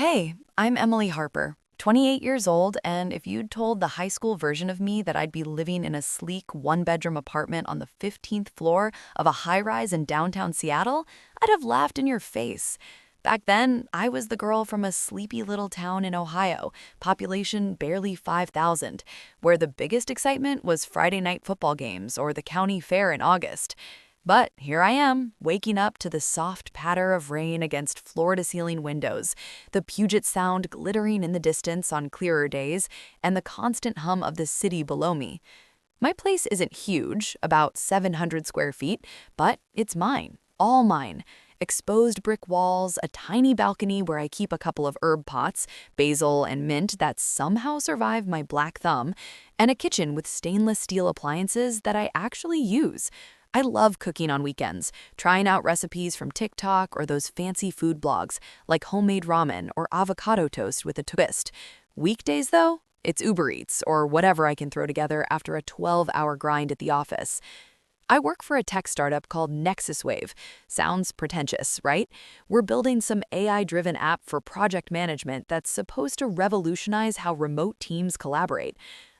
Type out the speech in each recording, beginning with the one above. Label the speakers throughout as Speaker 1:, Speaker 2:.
Speaker 1: Hey, I'm Emily Harper, 28 years old, and if you'd told the high school version of me that I'd be living in a sleek one-bedroom apartment on the 15th floor of a high-rise in downtown Seattle, I'd have laughed in your face. Back then, I was the girl from a sleepy little town in Ohio, population barely 5,000, where the biggest excitement was Friday night football games or the county fair in August. But here I am, waking up to the soft patter of rain against floor-to-ceiling windows, the Puget Sound glittering in the distance on clearer days, and the constant hum of the city below me. My place isn't huge, about 700 square feet, but it's mine, all mine. Exposed brick walls, a tiny balcony where I keep a couple of herb pots, basil and mint that somehow survive my black thumb, and a kitchen with stainless steel appliances that I actually use. I love cooking on weekends, trying out recipes from TikTok or those fancy food blogs like homemade ramen or avocado toast with a twist. Weekdays, though, it's Uber Eats or whatever I can throw together after a 12-hour grind at the office. I work for a tech startup called NexusWave. Sounds pretentious, right? We're building some AI-driven app for project management that's supposed to revolutionize how remote teams collaborate.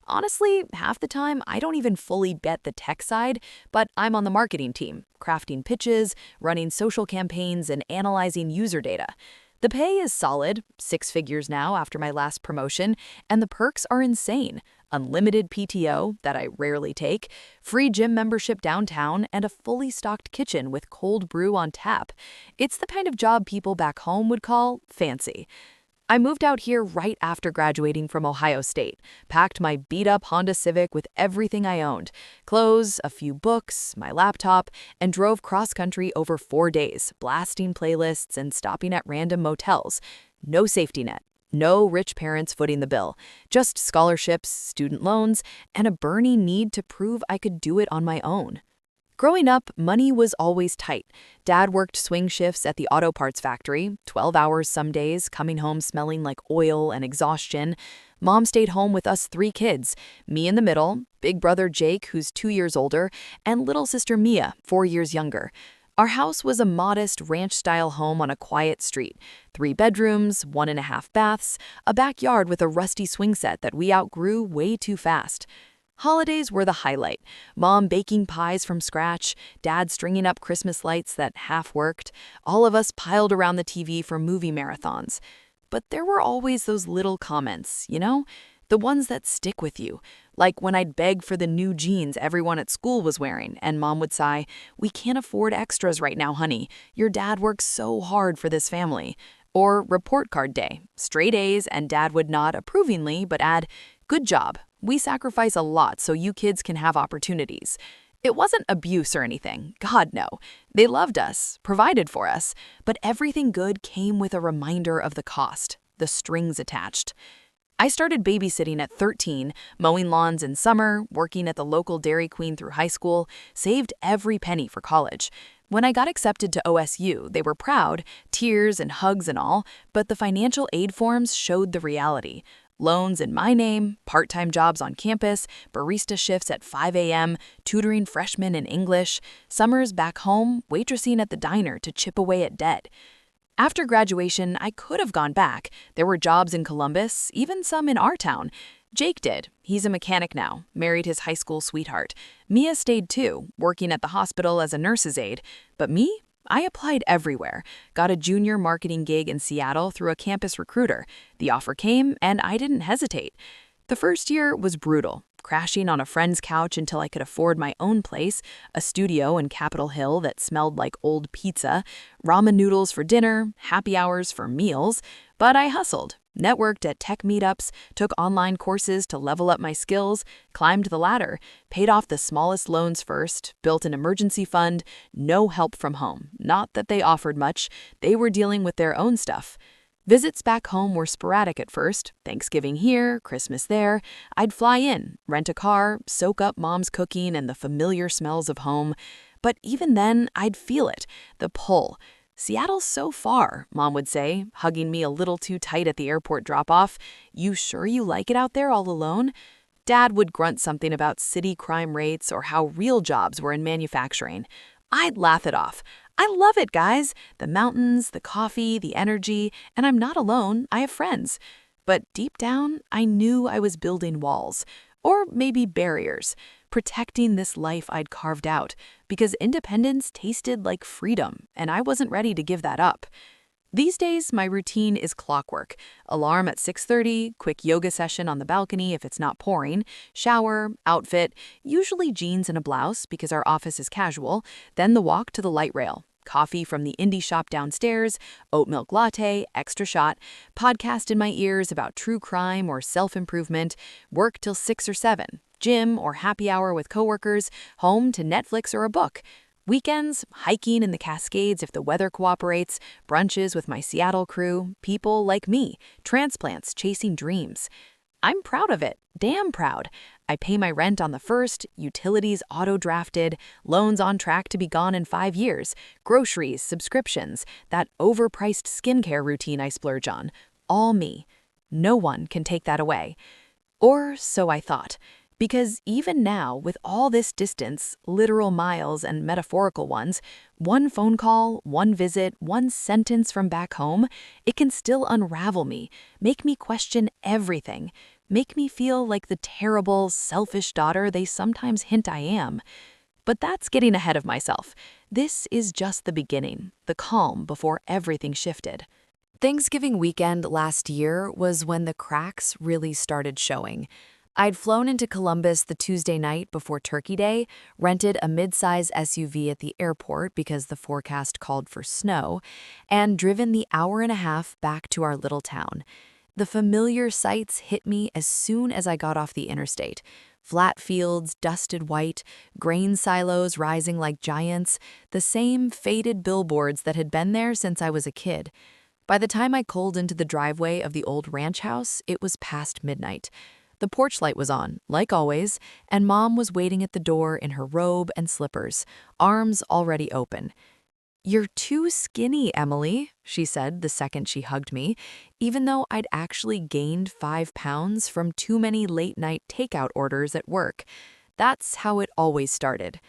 Speaker 1: Honestly, half the time, I don't even fully get the tech side, but I'm on the marketing team, crafting pitches, running social campaigns, and analyzing user data. The pay is solid, 6 figures now after my last promotion, and the perks are insane. Unlimited PTO, that I rarely take, free gym membership downtown, and a fully stocked kitchen with cold brew on tap. It's the kind of job people back home would call fancy. I moved out here right after graduating from Ohio State, packed my beat-up Honda Civic with everything I owned, clothes, a few books, my laptop, and drove cross-country over 4 days, blasting playlists and stopping at random motels. No safety net, no rich parents footing the bill, just scholarships, student loans, and a burning need to prove I could do it on my own. Growing up, money was always tight. Dad worked swing shifts at the auto parts factory, 12 hours some days, coming home smelling like oil and exhaustion. Mom stayed home with us 3 kids, me in the middle, big brother Jake, who's 2 years older, and little sister Mia, 4 years younger. Our house was a modest ranch-style home on a quiet street. 3 bedrooms, 1.5 baths, a backyard with a rusty swing set that we outgrew way too fast. Holidays were the highlight. Mom baking pies from scratch, Dad stringing up Christmas lights that half worked, all of us piled around the TV for movie marathons. But there were always those little comments, the ones that stick with you. Like when I'd beg for the new jeans everyone at school was wearing, and Mom would sigh, "We can't afford extras right now, honey. Your dad works so hard for this family." Or report card day, straight A's, and Dad would nod approvingly but add, "Good job. We sacrifice a lot so you kids can have opportunities." It wasn't abuse or anything. God, no. They loved us, provided for us, but everything good came with a reminder of the cost, the strings attached. I started babysitting at 13, mowing lawns in summer, working at the local Dairy Queen through high school, saved every penny for college. When I got accepted to OSU, they were proud, tears and hugs and all, but the financial aid forms showed the reality. Loans in my name, part-time jobs on campus, barista shifts at 5 a.m., tutoring freshmen in English, summers back home, waitressing at the diner to chip away at debt. After graduation, I could have gone back. There were jobs in Columbus, even some in our town. Jake did. He's a mechanic now, married his high school sweetheart. Mia stayed too, working at the hospital as a nurse's aide. But me? I applied everywhere, got a junior marketing gig in Seattle through a campus recruiter. The offer came, and I didn't hesitate. The first year was brutal, crashing on a friend's couch until I could afford my own place, a studio in Capitol Hill that smelled like old pizza, ramen noodles for dinner, happy hours for meals. But I hustled, networked at tech meetups, took online courses to level up my skills, climbed the ladder, paid off the smallest loans first, built an emergency fund, no help from home. Not that they offered much, they were dealing with their own stuff. Visits back home were sporadic at first, Thanksgiving here, Christmas there. I'd fly in, rent a car, soak up Mom's cooking and the familiar smells of home. But even then, I'd feel it, the pull. "Seattle's so far," Mom would say, hugging me a little too tight at the airport drop-off. "You sure you like it out there all alone?" Dad would grunt something about city crime rates or how real jobs were in manufacturing. I'd laugh it off. I love it, guys. The mountains, the coffee, the energy, and I'm not alone. I have friends. But deep down, I knew I was building walls, or maybe barriers, protecting this life I'd carved out, because independence tasted like freedom, and I wasn't ready to give that up. These days, my routine is clockwork. Alarm at 6:30, quick yoga session on the balcony if it's not pouring, shower, outfit, usually jeans and a blouse because our office is casual, then the walk to the light rail. Coffee from the indie shop downstairs, oat milk latte, extra shot, podcast in my ears about true crime or self-improvement, work till 6 or 7, gym or happy hour with coworkers, home to Netflix or a book. Weekends, hiking in the Cascades if the weather cooperates, brunches with my Seattle crew, people like me, transplants chasing dreams. I'm proud of it, damn proud. I pay my rent on the first, utilities auto-drafted, loans on track to be gone in 5 years, groceries, subscriptions, that overpriced skincare routine I splurge on. All me. No one can take that away. Or so I thought. Because even now, with all this distance, literal miles and metaphorical ones, one phone call, one visit, one sentence from back home, it can still unravel me, make me question everything, make me feel like the terrible, selfish daughter they sometimes hint I am. But that's getting ahead of myself. This is just the beginning, the calm before everything shifted. Thanksgiving weekend last year was when the cracks really started showing. I'd flown into Columbus the Tuesday night before Turkey Day, rented a mid-size SUV at the airport because the forecast called for snow, and driven the hour and a half back to our little town. The familiar sights hit me as soon as I got off the interstate. Flat fields, dusted white, grain silos rising like giants, the same faded billboards that had been there since I was a kid. By the time I culled into the driveway of the old ranch house, it was past midnight. The porch light was on, like always, and Mom was waiting at the door in her robe and slippers, arms already open. "You're too skinny, Emily," she said the second she hugged me, even though I'd actually gained 5 pounds from too many late-night takeout orders at work. That's how it always started.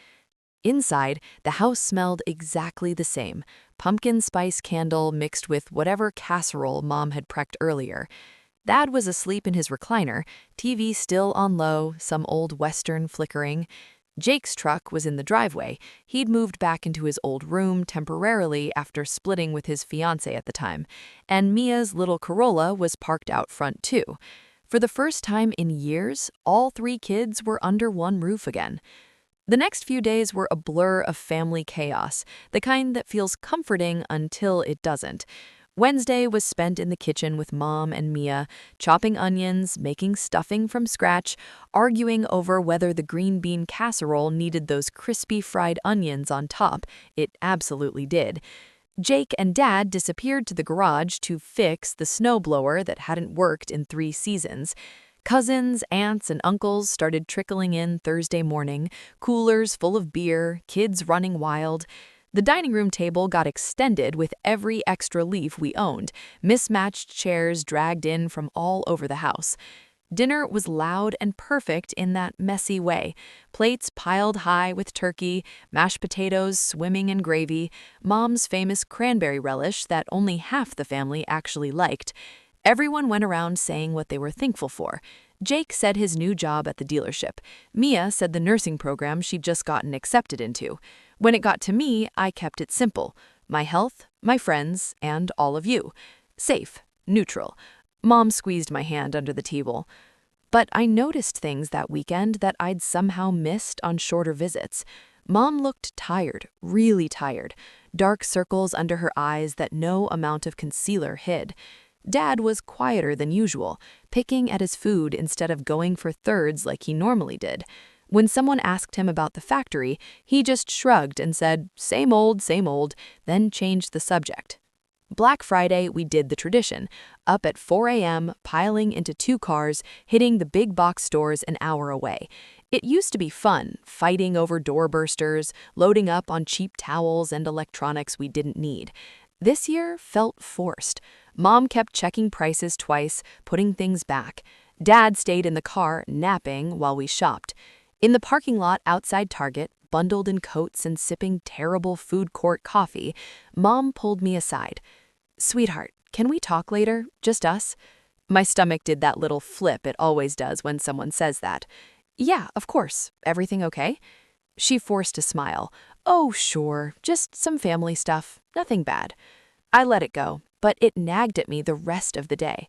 Speaker 1: Inside, the house smelled exactly the same, pumpkin spice candle mixed with whatever casserole Mom had prepped earlier. Dad was asleep in his recliner, TV still on low, some old Western flickering. Jake's truck was in the driveway. He'd moved back into his old room temporarily after splitting with his fiancée at the time, and Mia's little Corolla was parked out front too. For the first time in years, all 3 kids were under one roof again. The next few days were a blur of family chaos, the kind that feels comforting until it doesn't. Wednesday was spent in the kitchen with Mom and Mia, chopping onions, making stuffing from scratch, arguing over whether the green bean casserole needed those crispy fried onions on top. It absolutely did. Jake and Dad disappeared to the garage to fix the snowblower that hadn't worked in 3 seasons. Cousins, aunts, and uncles started trickling in Thursday morning, coolers full of beer, kids running wild. The dining room table got extended with every extra leaf we owned, mismatched chairs dragged in from all over the house. Dinner was loud and perfect in that messy way. Plates piled high with turkey, mashed potatoes swimming in gravy, Mom's famous cranberry relish that only half the family actually liked. Everyone went around saying what they were thankful for. Jake said his new job at the dealership. Mia said the nursing program she'd just gotten accepted into. When it got to me, I kept it simple. My health, my friends, and all of you. Safe, neutral. Mom squeezed my hand under the table. But I noticed things that weekend that I'd somehow missed on shorter visits. Mom looked tired, really tired. Dark circles under her eyes that no amount of concealer hid. Dad was quieter than usual, picking at his food instead of going for thirds like he normally did. When someone asked him about the factory, he just shrugged and said, same old, then changed the subject. Black Friday, we did the tradition. Up at 4 a.m., piling into 2 cars, hitting the big box stores an hour away. It used to be fun, fighting over doorbursters, loading up on cheap towels and electronics we didn't need. This year felt forced. Mom kept checking prices twice, putting things back. Dad stayed in the car, napping, while we shopped. In the parking lot outside Target, bundled in coats and sipping terrible food court coffee, Mom pulled me aside. "Sweetheart, can we talk later? Just us?" My stomach did that little flip it always does when someone says that. "Yeah, of course. Everything okay?" She forced a smile. "Oh, sure, just some family stuff. Nothing bad." I let it go, but it nagged at me the rest of the day.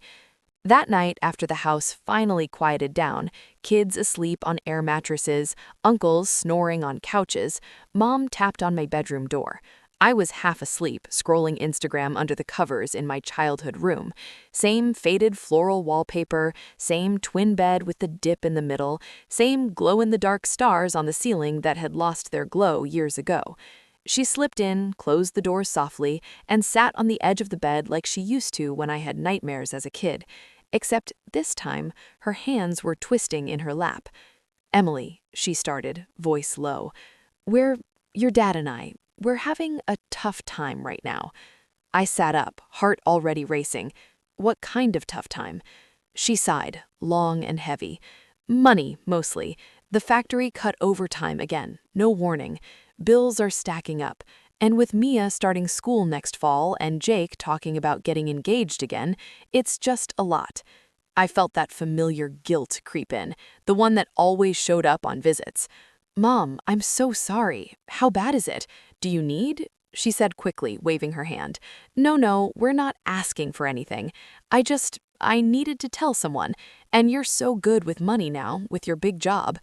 Speaker 1: That night, after the house finally quieted down, kids asleep on air mattresses, uncles snoring on couches, Mom tapped on my bedroom door. I was half asleep, scrolling Instagram under the covers in my childhood room. Same faded floral wallpaper, same twin bed with the dip in the middle, same glow-in-the-dark stars on the ceiling that had lost their glow years ago. She slipped in, closed the door softly, and sat on the edge of the bed like she used to when I had nightmares as a kid. Except this time, her hands were twisting in her lap. "Emily," she started, voice low, your dad and we're having a tough time right now." I sat up, heart already racing. "What kind of tough time?" She sighed, long and heavy. "Money, mostly. The factory cut overtime again, no warning. Bills are stacking up. And with Mia starting school next fall and Jake talking about getting engaged again, it's just a lot." I felt that familiar guilt creep in, the one that always showed up on visits. "Mom, I'm so sorry. How bad is it? Do you need?" She said quickly, waving her hand. No, we're not asking for anything. I needed to tell someone, and you're so good with money now, with your big job."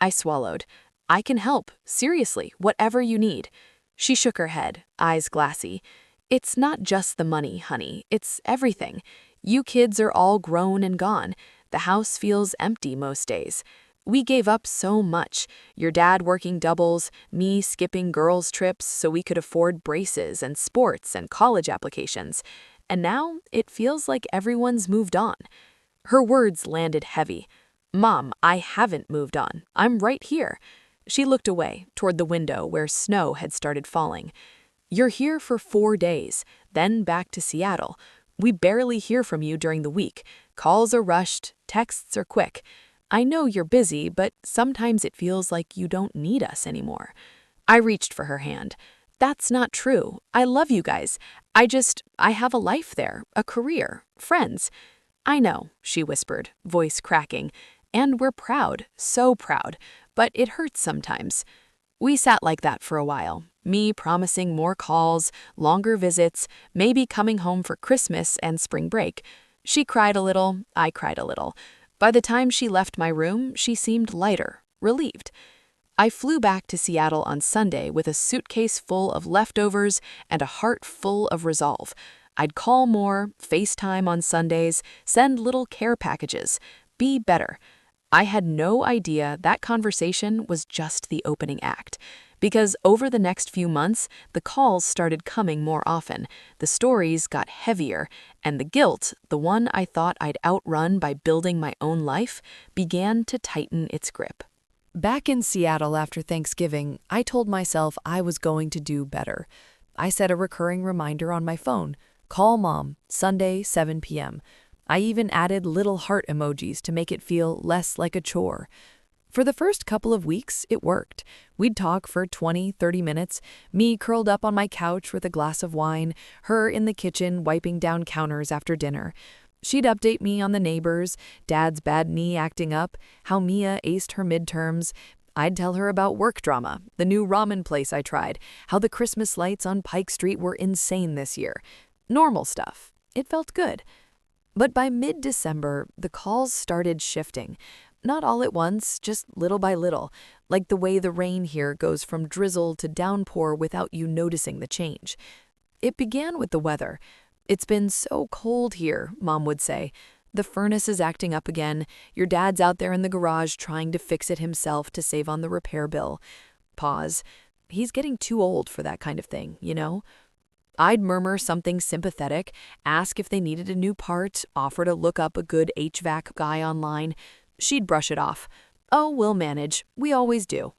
Speaker 1: I swallowed. "I can help, seriously, whatever you need." She shook her head, eyes glassy. "It's not just the money, honey, it's everything. You kids are all grown and gone. The house feels empty most days. We gave up so much, your dad working doubles, me skipping girls' trips so we could afford braces and sports and college applications. And now it feels like everyone's moved on." Her words landed heavy. "Mom, I haven't moved on. I'm right here." She looked away, toward the window where snow had started falling. "You're here for 4 days, then back to Seattle. We barely hear from you during the week. Calls are rushed, texts are quick. I know you're busy, but sometimes it feels like you don't need us anymore." I reached for her hand. "That's not true. I love you guys. I have a life there, a career, friends." "I know," she whispered, voice cracking. "And we're proud, so proud. But it hurts sometimes." We sat like that for a while, me promising more calls, longer visits, maybe coming home for Christmas and spring break. She cried a little, I cried a little. By the time she left my room, she seemed lighter, relieved. I flew back to Seattle on Sunday with a suitcase full of leftovers and a heart full of resolve. I'd call more, FaceTime on Sundays, send little care packages, be better. I had no idea that conversation was just the opening act, because over the next few months, the calls started coming more often, the stories got heavier, and the guilt, the one I thought I'd outrun by building my own life, began to tighten its grip. Back in Seattle after Thanksgiving, I told myself I was going to do better. I set a recurring reminder on my phone, "Call Mom, Sunday, 7 p.m. I even added little heart emojis to make it feel less like a chore. For the first couple of weeks, it worked. We'd talk for 20, 30 minutes, me curled up on my couch with a glass of wine, her in the kitchen wiping down counters after dinner. She'd update me on the neighbors, Dad's bad knee acting up, how Mia aced her midterms. I'd tell her about work drama, the new ramen place I tried, how the Christmas lights on Pike Street were insane this year. Normal stuff. It felt good. But by mid-December, the calls started shifting. Not all at once, just little by little, like the way the rain here goes from drizzle to downpour without you noticing the change. It began with the weather. "It's been so cold here," Mom would say. "The furnace is acting up again. Your dad's out there in the garage trying to fix it himself to save on the repair bill." Pause. "He's getting too old for that kind of thing, you know?" I'd murmur something sympathetic, ask if they needed a new part, offer to look up a good HVAC guy online. She'd brush it off. "Oh, we'll manage. We always do."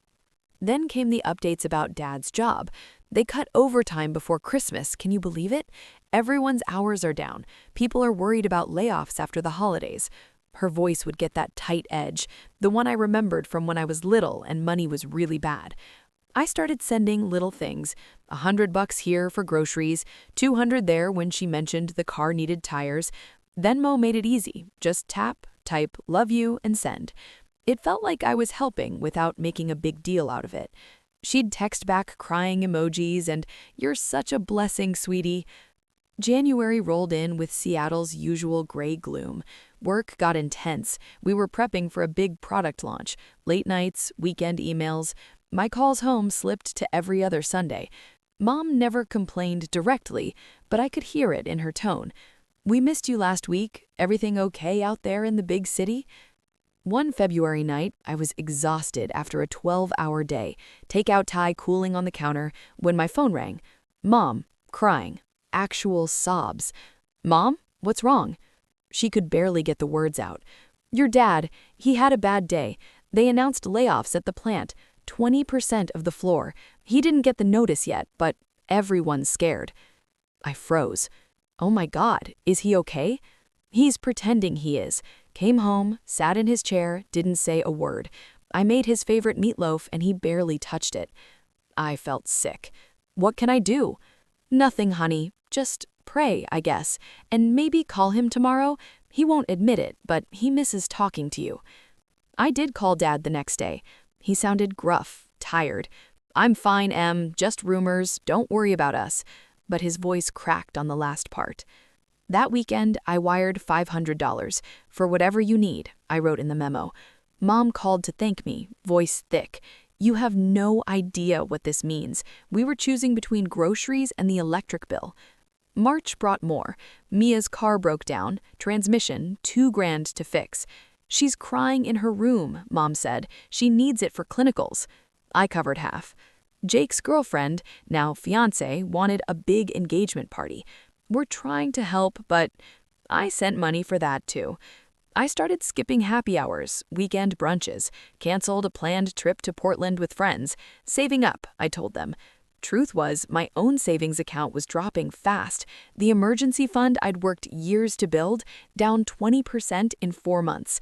Speaker 1: Then came the updates about Dad's job. They cut overtime before Christmas, can you believe it? Everyone's hours are down. People are worried about layoffs after the holidays. Her voice would get that tight edge, the one I remembered from when I was little and money was really bad. I started sending little things, $100 here for groceries, 200 there when she mentioned the car needed tires. Venmo made it easy. Just tap, type, love you, and send. It felt like I was helping without making a big deal out of it. She'd text back crying emojis and, "You're such a blessing, sweetie." January rolled in with Seattle's usual gray gloom. Work got intense. We were prepping for a big product launch. Late nights, weekend emails. My calls home slipped to every other Sunday. Mom never complained directly, but I could hear it in her tone. "We missed you last week. Everything okay out there in the big city?" One February night, I was exhausted after a 12-hour day, takeout tie cooling on the counter, when my phone rang. Mom, crying. Actual sobs. "Mom, what's wrong?" She could barely get the words out. "Your dad, he had a bad day. They announced layoffs at the plant, 20% of the floor. He didn't get the notice yet, but everyone's scared." I froze. Oh my God, is he okay? He's pretending he is. Came home, sat in his chair, didn't say a word. I made his favorite meatloaf and he barely touched it. I felt sick. What can I do? "Nothing, honey. Just pray, I guess, and maybe call him tomorrow. He won't admit it, but he misses talking to you." I did call Dad the next day. He sounded gruff, tired. "I'm fine, Em, just rumors, don't worry about us." But his voice cracked on the last part. That weekend, I wired $500. "For whatever you need," I wrote in the memo. Mom called to thank me, voice thick. "You have no idea what this means. We were choosing between groceries and the electric bill." March brought more. Mia's car broke down, transmission, $2,000 to fix. "She's crying in her room," Mom said. "She needs it for clinicals." I covered half. Jake's girlfriend, now fiancé, wanted a big engagement party. We're trying to help, but I sent money for that too. I started skipping happy hours, weekend brunches, canceled a planned trip to Portland with friends, saving up, I told them. Truth was, my own savings account was dropping fast. The emergency fund I'd worked years to build, down 20% in 4 months.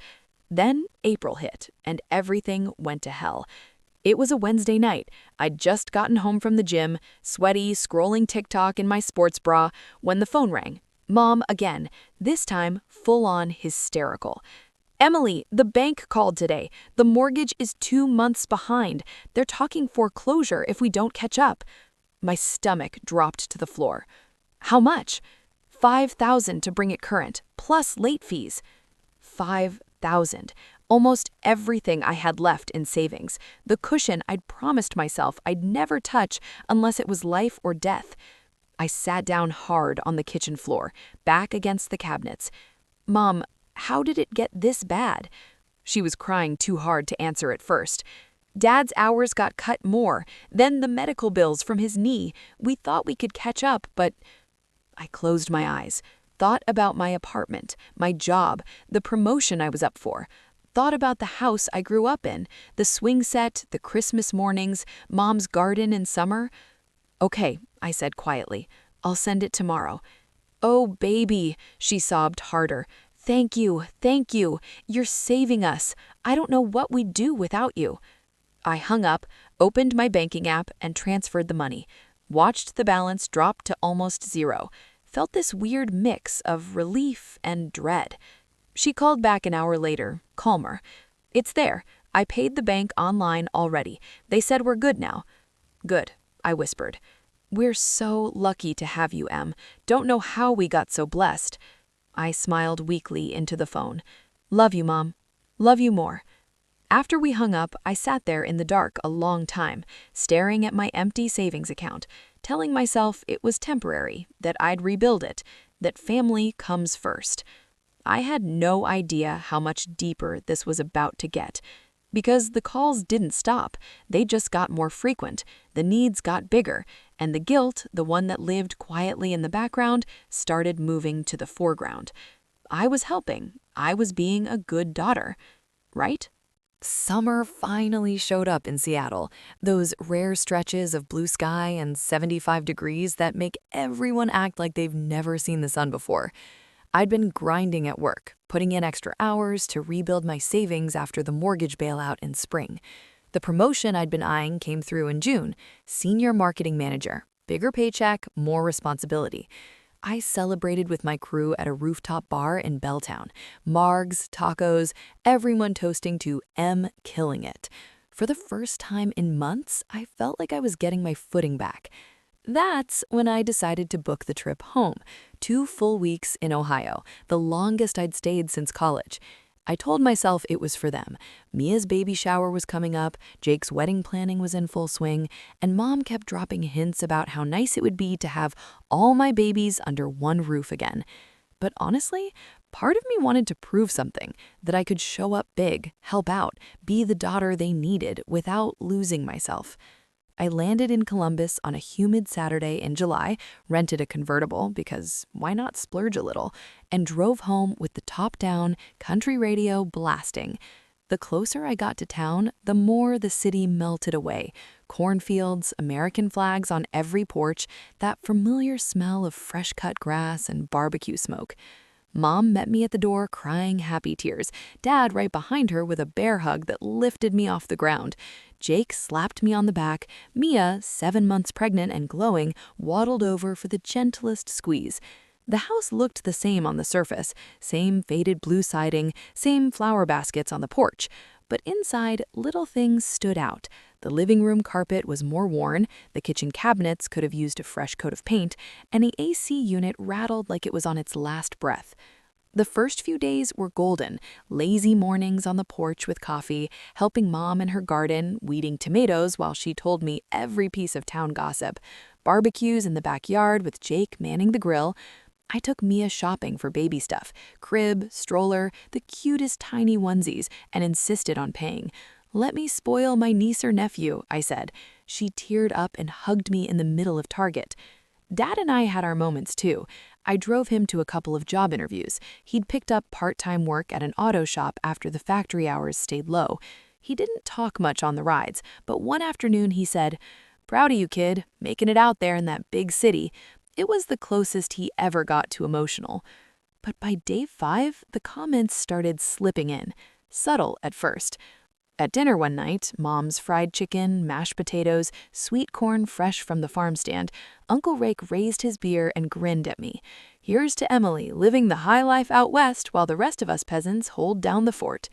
Speaker 1: Then April hit, and everything went to hell. It was a Wednesday night. I'd just gotten home from the gym, sweaty, scrolling TikTok in my sports bra, when the phone rang. Mom again, this time full-on hysterical. "Emily, the bank called today. The mortgage is 2 months behind. They're talking foreclosure if we don't catch up." My stomach dropped to the floor. "How much?" $5,000 to bring it current, plus late fees." $5,000. Almost everything I had left in savings. The cushion I'd promised myself I'd never touch unless it was life or death. I sat down hard on the kitchen floor, back against the cabinets. "Mom, how did it get this bad?" She was crying too hard to answer at first. "Dad's hours got cut more, then the medical bills from his knee. We thought we could catch up, but..." I closed my eyes, thought about my apartment, my job, the promotion I was up for, thought about the house I grew up in, the swing set, the Christmas mornings, Mom's garden in summer. "Okay," I said quietly, "I'll send it tomorrow." "Oh, baby," she sobbed harder. Thank you. You're saving us. I don't know what we'd do without you." I hung up, opened my banking app, and transferred the money. Watched the balance drop to almost zero. Felt this weird mix of relief and dread. She called back an hour later, calmer. "It's there. I paid the bank online already. They said we're good now." "Good," I whispered. "We're so lucky to have you, Em. Don't know how we got so blessed." I smiled weakly into the phone. "Love you, Mom. Love you more." After we hung up, I sat there in the dark a long time, staring at my empty savings account, telling myself it was temporary, that I'd rebuild it, that family comes first. I had no idea how much deeper this was about to get. Because the calls didn't stop, they just got more frequent, the needs got bigger, and the guilt, the one that lived quietly in the background, started moving to the foreground. I was helping. I was being a good daughter. Right? Summer finally showed up in Seattle, those rare stretches of blue sky and 75 degrees that make everyone act like they've never seen the sun before. I'd been grinding at work, putting in extra hours to rebuild my savings after the mortgage bailout in spring. The promotion I'd been eyeing came through in June. Senior marketing manager. Bigger paycheck, more responsibility. I celebrated with my crew at a rooftop bar in Belltown. Margs, tacos, everyone toasting to M killing it. For the first time in months, I felt like I was getting my footing back. That's when I decided to book the trip home. 2 full weeks in Ohio, the longest I'd stayed since college. I told myself it was for them. Mia's baby shower was coming up, Jake's wedding planning was in full swing, and Mom kept dropping hints about how nice it would be to have all my babies under one roof again. But honestly, part of me wanted to prove something, that I could show up big, help out, be the daughter they needed without losing myself. I landed in Columbus on a humid Saturday in July, rented a convertible because why not splurge a little, and drove home with the top down, country radio blasting. The closer I got to town, the more the city melted away. Cornfields, American flags on every porch, that familiar smell of fresh cut grass and barbecue smoke. Mom met me at the door crying happy tears, Dad right behind her with a bear hug that lifted me off the ground. Jake slapped me on the back. Mia, 7 months pregnant and glowing, waddled over for the gentlest squeeze. The house looked the same on the surface, same faded blue siding, same flower baskets on the porch. But inside, little things stood out. The living room carpet was more worn, the kitchen cabinets could have used a fresh coat of paint, and the AC unit rattled like it was on its last breath. The first few days were golden, lazy mornings on the porch with coffee, helping Mom in her garden, weeding tomatoes while she told me every piece of town gossip, barbecues in the backyard with Jake manning the grill. I took Mia shopping for baby stuff, crib, stroller, the cutest tiny onesies, and insisted on paying. "Let me spoil my niece or nephew," I said. She teared up and hugged me in the middle of Target. Dad and I had our moments too. I drove him to a couple of job interviews. He'd picked up part-time work at an auto shop after the factory hours stayed low. He didn't talk much on the rides, but one afternoon he said, "Proud of you, kid, making it out there in that big city." It was the closest he ever got to emotional. But by day 5, the comments started slipping in, subtle at first. At dinner one night, Mom's fried chicken, mashed potatoes, sweet corn fresh from the farm stand, Uncle Rake raised his beer and grinned at me. "Here's to Emily, living the high life out west while the rest of us peasants hold down the fort."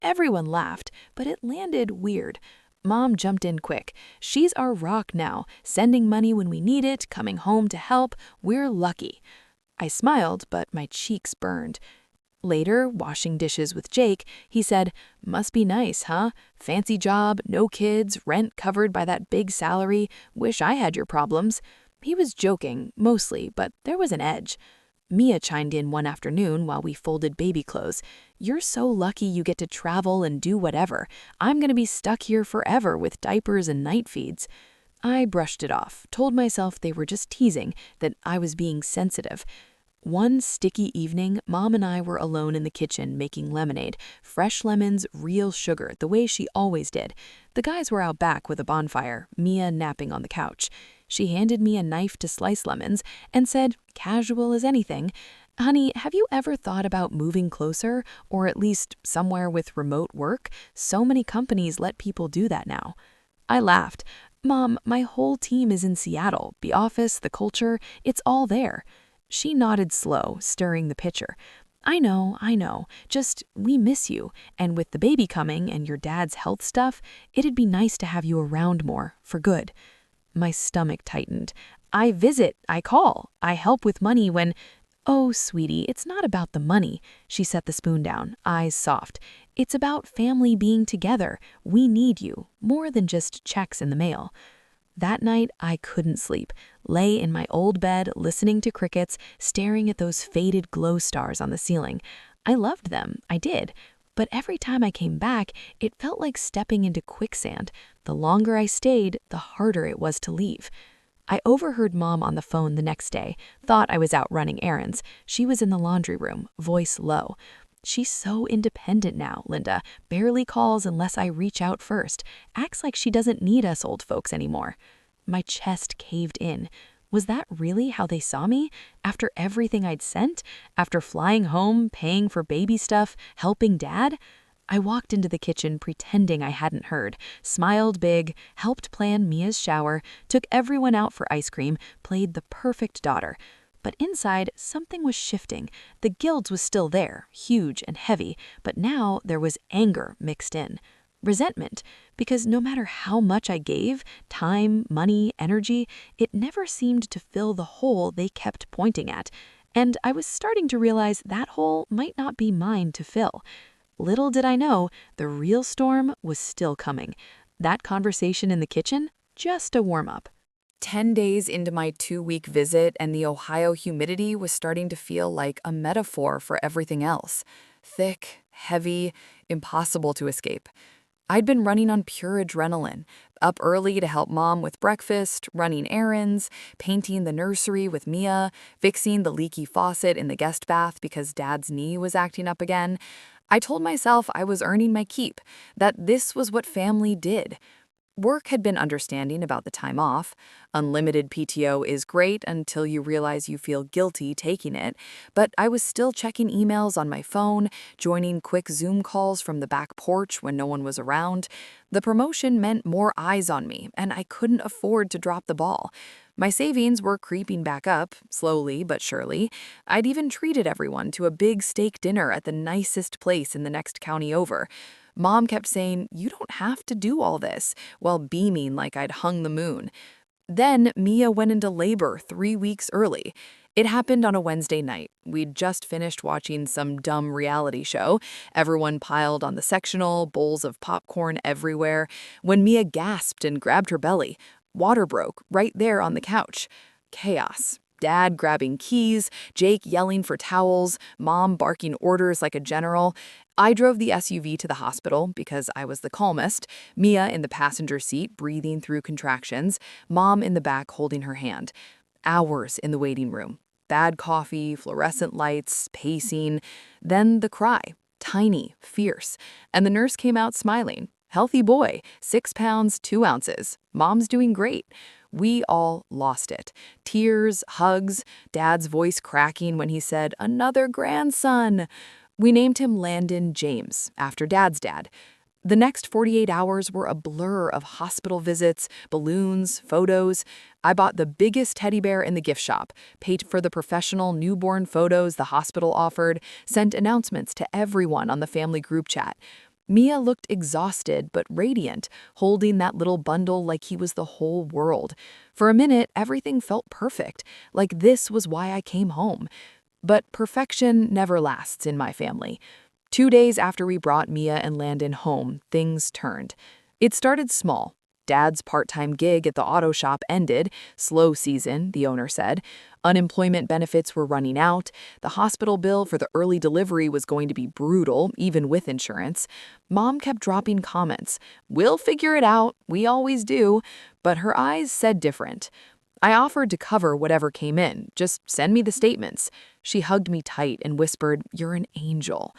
Speaker 1: Everyone laughed, but it landed weird. Mom jumped in quick. "She's our rock now, sending money when we need it, coming home to help. We're lucky." I smiled, but my cheeks burned. Later, washing dishes with Jake, he said, "Must be nice, huh? Fancy job, no kids, rent covered by that big salary. Wish I had your problems." He was joking, mostly, but there was an edge. Mia chimed in one afternoon while we folded baby clothes. "You're so lucky you get to travel and do whatever. I'm going to be stuck here forever with diapers and night feeds." I brushed it off, told myself they were just teasing, that I was being sensitive. One sticky evening, Mom and I were alone in the kitchen making lemonade, fresh lemons, real sugar, the way she always did. The guys were out back with a bonfire, Mia napping on the couch. She handed me a knife to slice lemons and said, casual as anything, "Honey, have you ever thought about moving closer, or at least somewhere with remote work? So many companies let people do that now." I laughed. "Mom, my whole team is in Seattle. The office, the culture, it's all there." She nodded slow, stirring the pitcher. I know. Just, we miss you. And with the baby coming and your dad's health stuff, it'd be nice to have you around more, for good." My stomach tightened. "I visit, I call, I help with money when—" "Oh, sweetie, it's not about the money." She set the spoon down, eyes soft. "It's about family being together. We need you, more than just checks in the mail." That night, I couldn't sleep. Lay in my old bed, listening to crickets, staring at those faded glow stars on the ceiling. I loved them, I did. But every time I came back, it felt like stepping into quicksand. The longer I stayed, the harder it was to leave. I overheard Mom on the phone the next day, thought I was out running errands. She was in the laundry room, voice low. "She's so independent now, Linda. Barely calls unless I reach out first. Acts like she doesn't need us old folks anymore." My chest caved in. Was that really how they saw me? After everything I'd sent? After flying home, paying for baby stuff, helping Dad? I walked into the kitchen pretending I hadn't heard, smiled big, helped plan Mia's shower, took everyone out for ice cream, played the perfect daughter. But inside, something was shifting. The guilt was still there, huge and heavy, but now there was anger mixed in. Resentment, because no matter how much I gave, time, money, energy, it never seemed to fill the hole they kept pointing at. And I was starting to realize that hole might not be mine to fill. Little did I know, the real storm was still coming. That conversation in the kitchen, just a warm-up. 10 days into my 2-week visit, and the Ohio humidity was starting to feel like a metaphor for everything else. Thick, heavy, impossible to escape. I'd been running on pure adrenaline, up early to help Mom with breakfast, running errands, painting the nursery with Mia, fixing the leaky faucet in the guest bath because Dad's knee was acting up again. I told myself I was earning my keep, that this was what family did. Work had been understanding about the time off. Unlimited PTO is great until you realize you feel guilty taking it, but I was still checking emails on my phone, joining quick Zoom calls from the back porch when no one was around. The promotion meant more eyes on me, and I couldn't afford to drop the ball. My savings were creeping back up, slowly but surely. I'd even treated everyone to a big steak dinner at the nicest place in the next county over. Mom kept saying, "You don't have to do all this," while beaming like I'd hung the moon. Then Mia went into labor 3 weeks early. It happened on a Wednesday night. We'd just finished watching some dumb reality show. Everyone piled on the sectional, bowls of popcorn everywhere, when Mia gasped and grabbed her belly. Water broke right there on the couch. Chaos. Dad grabbing keys, Jake yelling for towels, Mom barking orders like a general. I drove the SUV to the hospital because I was the calmest, Mia in the passenger seat breathing through contractions, Mom in the back holding her hand. Hours in the waiting room. Bad coffee, fluorescent lights, pacing. Then the cry. Tiny, fierce. And the nurse came out smiling. Healthy boy, 6 pounds, 2 ounces. Mom's doing great. We all lost it. Tears, hugs, Dad's voice cracking when he said, "Another grandson." We named him Landon James, after Dad's dad. The next 48 hours were a blur of hospital visits, balloons, photos. I bought the biggest teddy bear in the gift shop, paid for the professional newborn photos the hospital offered, sent announcements to everyone on the family group chat. Mia looked exhausted but radiant, holding that little bundle like he was the whole world. For a minute, everything felt perfect, like this was why I came home. But perfection never lasts in my family. 2 days after we brought Mia and Landon home, things turned. It started small. Dad's part-time gig at the auto shop ended. Slow season, the owner said. Unemployment benefits were running out. The hospital bill for the early delivery was going to be brutal, even with insurance. Mom kept dropping comments. "We'll figure it out. We always do." But her eyes said different. I offered to cover whatever came in. "Just send me the statements." She hugged me tight and whispered, "You're an angel."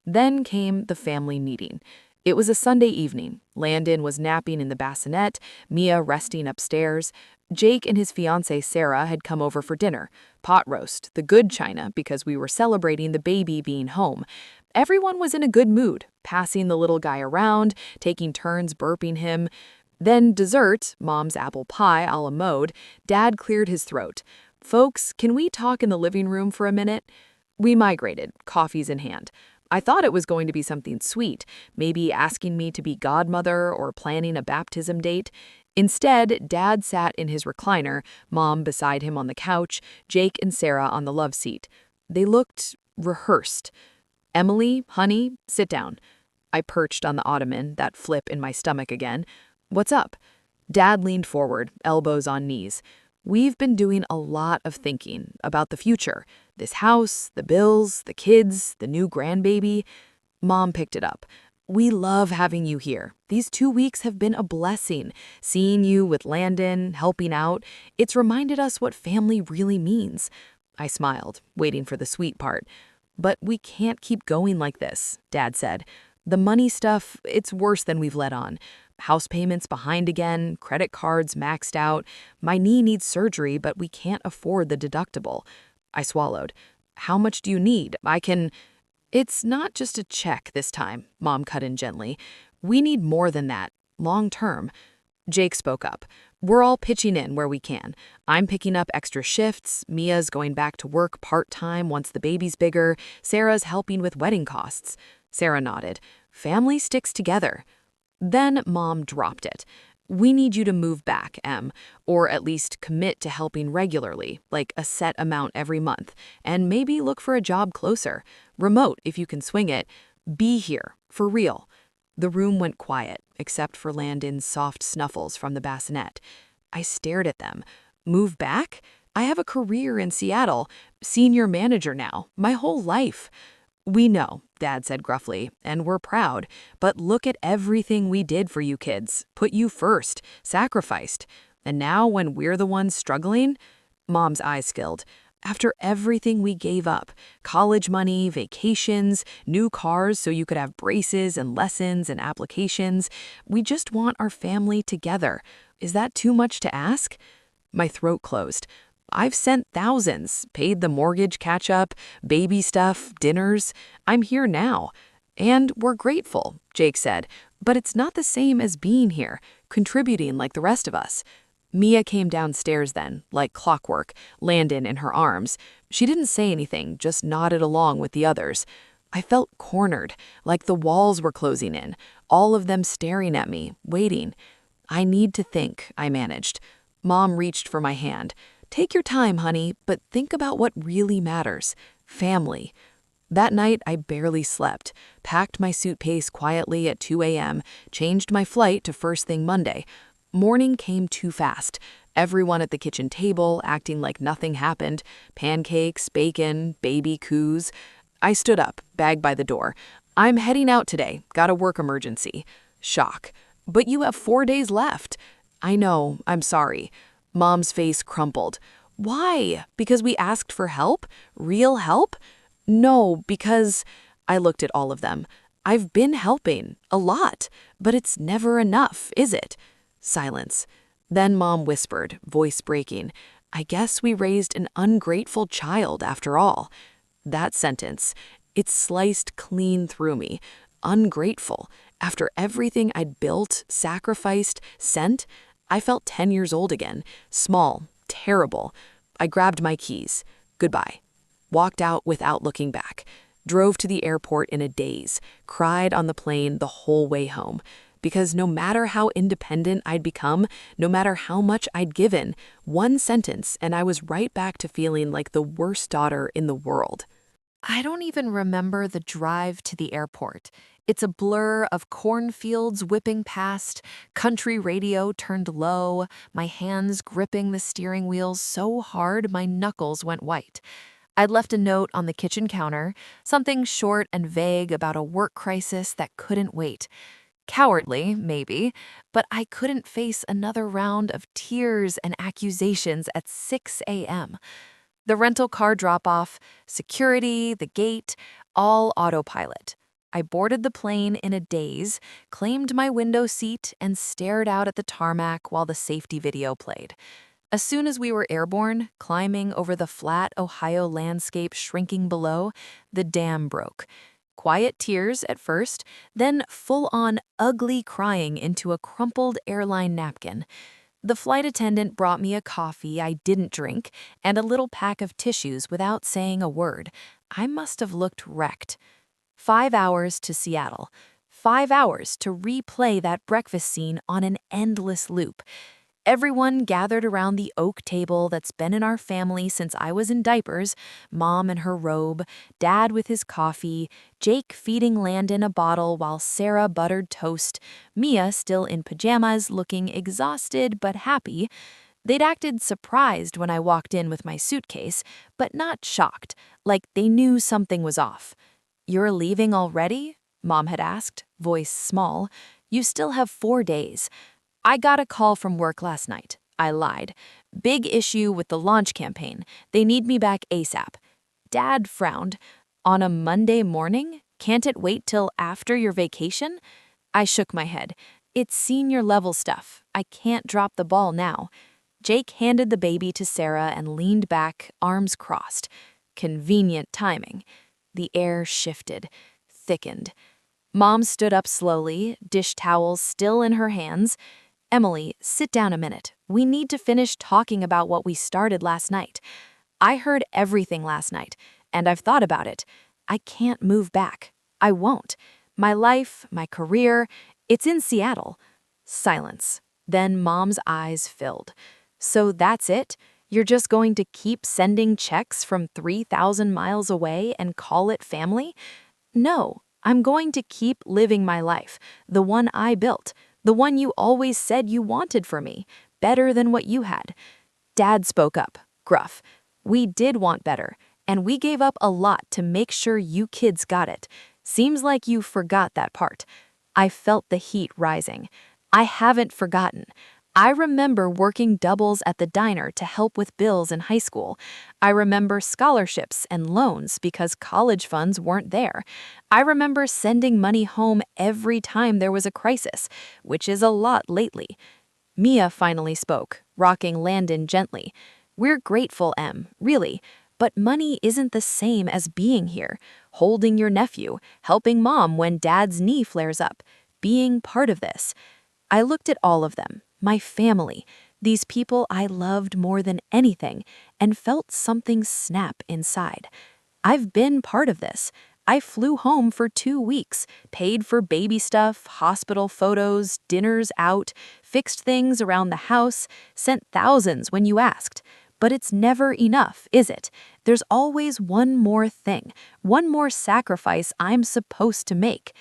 Speaker 1: Then came the family meeting. It was a Sunday evening. Landon was napping in the bassinet, Mia resting upstairs. Jake and his fiancée Sarah had come over for dinner. Pot roast, the good china, because we were celebrating the baby being home. Everyone was in a good mood, passing the little guy around, taking turns burping him. Then dessert, Mom's apple pie a la mode. Dad cleared his throat. "Folks, can we talk in the living room for a minute?" We migrated, coffees in hand. I thought it was going to be something sweet, maybe asking me to be godmother or planning a baptism date. Instead, Dad sat in his recliner, Mom beside him on the couch, Jake and Sarah on the love seat. They looked rehearsed. "Emily, honey, sit down." I perched on the ottoman, that flip in my stomach again. "What's up?" Dad leaned forward, elbows on knees. "We've been doing a lot of thinking about the future. This house, the bills, the kids, the new grandbaby." Mom picked it up. "We love having you here. These 2 weeks have been a blessing. Seeing you with Landon, helping out, it's reminded us what family really means." I smiled, waiting for the sweet part. "But we can't keep going like this," Dad said. "The money stuff, it's worse than we've let on. House payments behind again, credit cards maxed out. My knee needs surgery, but we can't afford the deductible." I swallowed. "How much do you need? I can—" It's not just a check this time, Mom cut in gently. We need more than that, long term. Jake spoke up. We're all pitching in where we can. I'm picking up extra shifts. Mia's going back to work part-time once the baby's bigger. Sarah's helping with wedding costs. Sarah nodded. Family sticks together. Then Mom dropped it. We need you to move back, Em, or at least commit to helping regularly, like a set amount every month, and maybe look for a job closer. Remote, if you can swing it. Be here, for real. The room went quiet, except for Landon's soft snuffles from the bassinet. I stared at them. Move back? I have a career in Seattle, senior manager now, my whole life. We know, Dad said gruffly, and we're proud, but look at everything we did for you kids, put you first, sacrificed. And now when we're the ones struggling? Mom's eyes skilled. After everything we gave up, college money, vacations, new cars so you could have braces and lessons and applications, we just want our family together. Is that too much to ask? My throat closed. I've sent thousands, paid the mortgage catch-up, baby stuff, dinners. I'm here now. And we're grateful, Jake said, but it's not the same as being here, contributing like the rest of us. Mia came downstairs then, like clockwork, Landon in her arms. She didn't say anything, just nodded along with the others. I felt cornered, like the walls were closing in, all of them staring at me, waiting. I need to think, I managed. Mom reached for my hand. Take your time, honey, but think about what really matters. Family. That night, I barely slept, packed my suitcase quietly at 2 a.m., changed my flight to first thing Monday. Morning came too fast. Everyone at the kitchen table acting like nothing happened. Pancakes, bacon, baby coos. I stood up, bag by the door. I'm heading out today. Got a work emergency. Shock. But you have 4 days left. I know. I'm sorry. Mom's face crumpled. Why? Because we asked for help? Real help? No, because... I looked at all of them. I've been helping. A lot. But it's never enough, is it? Silence. Then Mom whispered, voice breaking, I guess we raised an ungrateful child after all. That sentence, it sliced clean through me. Ungrateful. After everything I'd built, sacrificed, sent, I felt 10 years old again. Small, terrible. I grabbed my keys. Goodbye. Walked out without looking back. Drove to the airport in a daze. Cried on the plane the whole way home. Because no matter how independent I'd become, no matter how much I'd given, one sentence and I was right back to feeling like the worst daughter in the world. I don't even remember the drive to the airport. It's a blur of cornfields whipping past, country radio turned low, my hands gripping the steering wheel so hard my knuckles went white. I'd left a note on the kitchen counter, something short and vague about a work crisis that couldn't wait. Cowardly, maybe, but I couldn't face another round of tears and accusations at 6 a.m. The rental car drop-off, security, the gate, all autopilot. I boarded the plane in a daze, claimed my window seat, and stared out at the tarmac while the safety video played. As soon as we were airborne, climbing over the flat Ohio landscape shrinking below, the dam broke. Quiet tears at first, then full-on ugly crying into a crumpled airline napkin. The flight attendant brought me a coffee I didn't drink and a little pack of tissues without saying a word. I must have looked wrecked. 5 hours to Seattle. 5 hours to replay that breakfast scene on an endless loop. Everyone gathered around the oak table that's been in our family since I was in diapers, Mom in her robe, Dad with his coffee, Jake feeding Landon a bottle while Sarah buttered toast, Mia still in pajamas looking exhausted but happy. They'd acted surprised when I walked in with my suitcase, but not shocked, like they knew something was off. "You're leaving already?" Mom had asked, voice small. "You still have 4 days." I got a call from work last night. I lied. Big issue with the launch campaign. They need me back ASAP. Dad frowned. On a Monday morning? Can't it wait till after your vacation? I shook my head. It's senior level stuff. I can't drop the ball now. Jake handed the baby to Sarah and leaned back, arms crossed. Convenient timing. The air shifted, thickened. Mom stood up slowly, dish towels still in her hands. Emily, sit down a minute. We need to finish talking about what we started last night. I heard everything last night, and I've thought about it. I can't move back. I won't. My life, my career, it's in Seattle. Silence. Then Mom's eyes filled. So that's it? You're just going to keep sending checks from 3,000 miles away and call it family? No, I'm going to keep living my life, the one I built, the one you always said you wanted for me, better than what you had. Dad spoke up, gruff. We did want better, and we gave up a lot to make sure you kids got it. Seems like you forgot that part. I felt the heat rising. I haven't forgotten. I remember working doubles at the diner to help with bills in high school. I remember scholarships and loans because college funds weren't there. I remember sending money home every time there was a crisis, which is a lot lately. Mia finally spoke, rocking Landon gently. We're grateful, Em, really, but money isn't the same as being here, holding your nephew, helping Mom when Dad's knee flares up, being part of this. I looked at all of them, my family, these people I loved more than anything, and felt something snap inside. I've been part of this. I flew home for 2 weeks, paid for baby stuff, hospital photos, dinners out, fixed things around the house, sent thousands when you asked. But it's never enough, is it? There's always one more thing, one more sacrifice I'm supposed to make.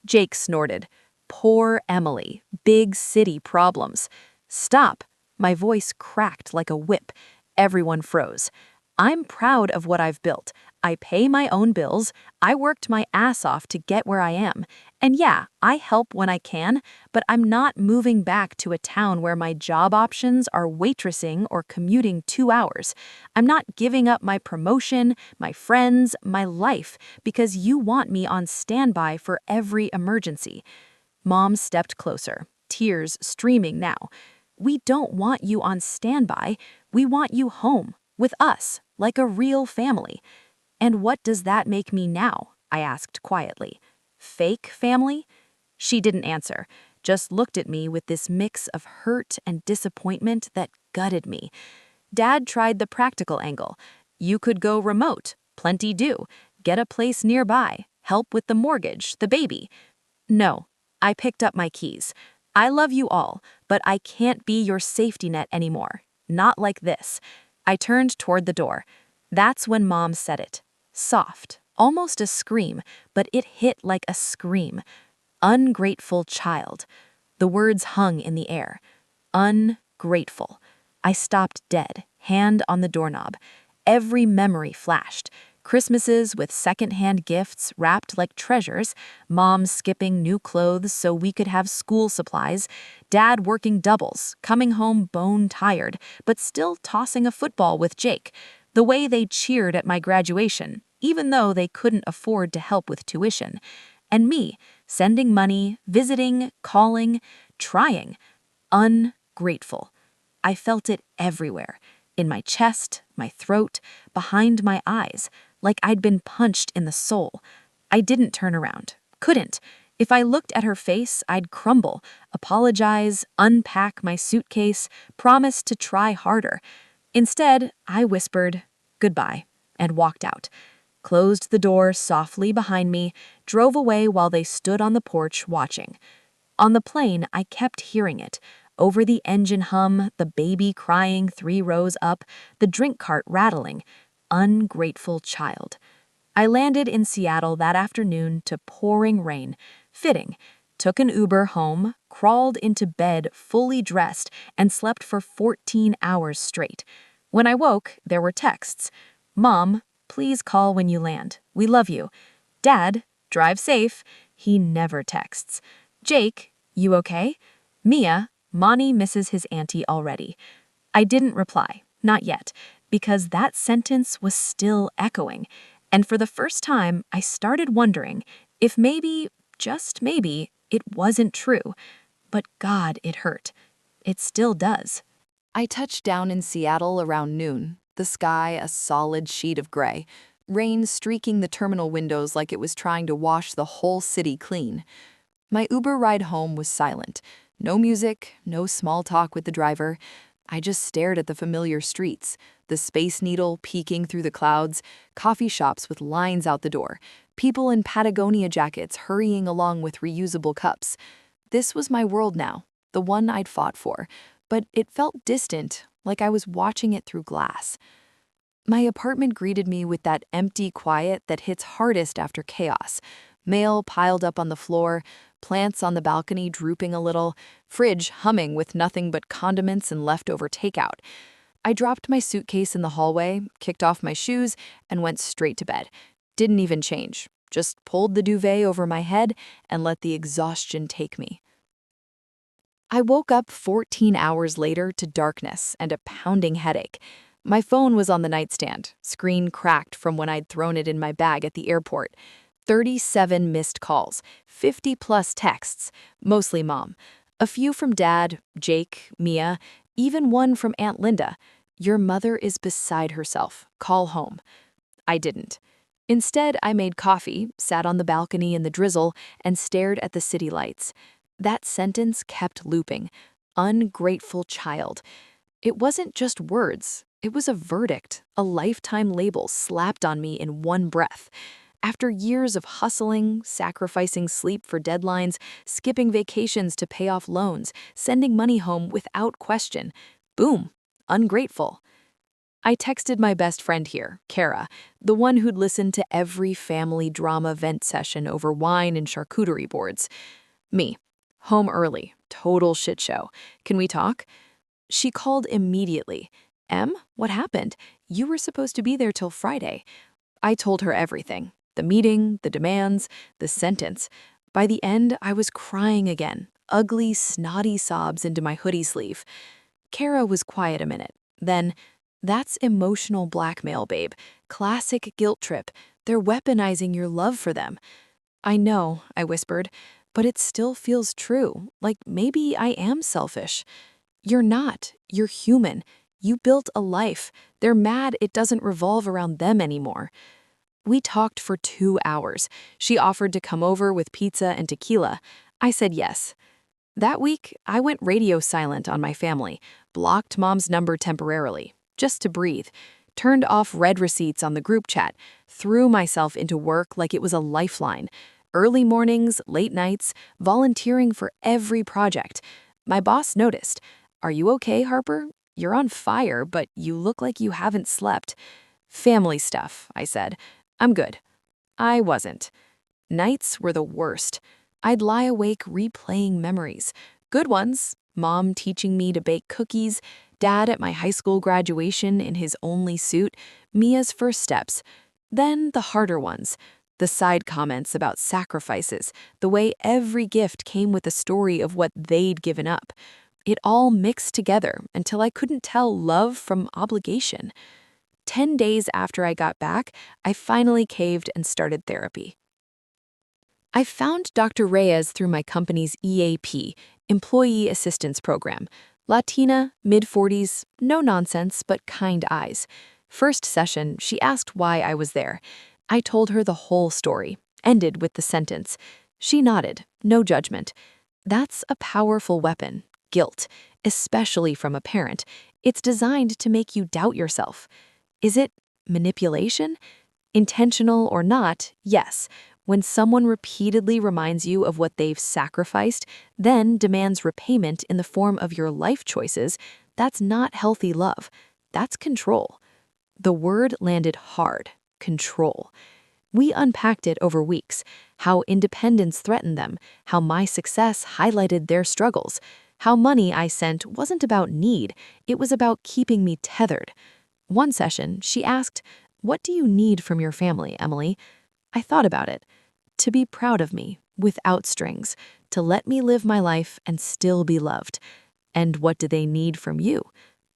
Speaker 1: Jake snorted. Poor Emily, big city problems. Stop. My voice cracked like a whip. Everyone froze. I'm proud of what I've built. I pay my own bills. I worked my ass off to get where I am. And yeah, I help when I can, but I'm not moving back to a town where my job options are waitressing or commuting 2 hours. I'm not giving up my promotion, my friends, my life, because you want me on standby for every emergency. Mom stepped closer, tears streaming now. We don't want you on standby. We want you home, with us, like a real family. And what does that make me now? I asked quietly. Fake family? She didn't answer, just looked at me with this mix of hurt and disappointment that gutted me. Dad tried the practical angle. You could go remote, plenty do, get a place nearby, help with the mortgage, the baby. No, I picked up my keys. I love you all, but I can't be your safety net anymore. Not like this. I turned toward the door. That's when Mom said it. Soft, almost a scream, but it hit like a scream. Ungrateful child. The words hung in the air. Ungrateful. I stopped dead, hand on the doorknob. Every memory flashed. Christmases with secondhand gifts wrapped like treasures, Mom skipping new clothes so we could have school supplies, Dad working doubles, coming home bone-tired, but still tossing a football with Jake, the way they cheered at my graduation, even though they couldn't afford to help with tuition, and me, sending money, visiting, calling, trying. Ungrateful. I felt it everywhere, in my chest, my throat, behind my eyes, like I'd been punched in the soul. I didn't turn around. Couldn't. If I looked at her face, I'd crumble, apologize, unpack my suitcase, promise to try harder. Instead, I whispered, goodbye, and walked out. Closed the door softly behind me, drove away while they stood on the porch watching. On the plane, I kept hearing it. Over the engine hum, the baby crying 3 rows up, the drink cart rattling. Ungrateful child. I landed in Seattle that afternoon to pouring rain. Fitting. Took an Uber home, crawled into bed fully dressed, and slept for 14 hours straight. When I woke, there were texts. Mom, please call when you land. We love you. Dad, drive safe. He never texts. Jake, you okay? Mia, Monty misses his auntie already. I didn't reply, not yet, because that sentence was still echoing. And for the first time, I started wondering if maybe, just maybe, it wasn't true. But God, it hurt. It still does. I touched down in Seattle around noon, the sky a solid sheet of gray. rain streaking the terminal windows like it was trying to wash the whole city clean. My Uber ride home was silent. No music, no small talk with the driver. I just stared at the familiar streets, the Space Needle peeking through the clouds, coffee shops with lines out the door, people in Patagonia jackets hurrying along with reusable cups. This was my world now, the one I'd fought for, but it felt distant, like I was watching it through glass. My apartment greeted me with that empty quiet that hits hardest after chaos. Mail piled up on the floor, plants on the balcony drooping a little, fridge humming with nothing but condiments and leftover takeout. I dropped my suitcase in the hallway, kicked off my shoes, and went straight to bed. Didn't even change, just pulled the duvet over my head and let the exhaustion take me. I woke up 14 hours later to darkness and a pounding headache. My phone was on the nightstand, screen cracked from when I'd thrown it in my bag at the airport. 37 missed calls, 50+ texts, mostly Mom. A few from Dad, Jake, Mia, even one from Aunt Linda. "Your mother is beside herself. Call home." I didn't. Instead, I made coffee, sat on the balcony in the drizzle, and stared at the city lights. That sentence kept looping. Ungrateful child. It wasn't just words. It was a verdict, a lifetime label slapped on me in one breath. After years of hustling, sacrificing sleep for deadlines, skipping vacations to pay off loans, sending money home without question, boom, ungrateful. I texted my best friend here, Kara, the one who'd listened to every family drama vent session over wine and charcuterie boards. Me, home early, total shit show. Can we talk? She called immediately. What happened? You were supposed to be there till Friday. I told her everything. The meeting, the demands, the sentence. By the end, I was crying again, ugly, snotty sobs into my hoodie sleeve. Kara was quiet a minute. Then, "That's emotional blackmail, babe. Classic guilt trip. They're weaponizing your love for them." "I know," I whispered, "but it still feels true. Like maybe I am selfish." "You're not. You're human. You built a life. They're mad it doesn't revolve around them anymore." We talked for 2 hours. She offered to come over with pizza and tequila. I said yes. That week, I went radio silent on my family, blocked Mom's number temporarily, just to breathe, turned off red receipts on the group chat, threw myself into work like it was a lifeline. Early mornings, late nights, volunteering for every project. My boss noticed. "Are you okay, Harper? You're on fire, but you look like you haven't slept." "Family stuff," I said. "I'm good." I wasn't. Nights were the worst. I'd lie awake replaying memories. Good ones, Mom teaching me to bake cookies, Dad at my high school graduation in his only suit, Mia's first steps. Then the harder ones, the side comments about sacrifices, the way every gift came with a story of what they'd given up. It all mixed together until I couldn't tell love from obligation. 10 days after I got back, I finally caved and started therapy. I found Dr. Reyes through my company's EAP, Employee Assistance Program. Latina, mid-40s, no nonsense, but kind eyes. First session, she asked why I was there. I told her the whole story, ended with the sentence. She nodded, no judgment. That's a powerful weapon, guilt, especially from a parent. It's designed to make you doubt yourself. Is it manipulation? Intentional or not, yes. When someone repeatedly reminds you of what they've sacrificed, then demands repayment in the form of your life choices, that's not healthy love. That's control. The word landed hard, control. We unpacked it over weeks, how independence threatened them, how my success highlighted their struggles, how money I sent wasn't about need, it was about keeping me tethered. One session, she asked, "What do you need from your family, Emily?" I thought about it. To be proud of me, without strings, to let me live my life and still be loved. And what do they need from you?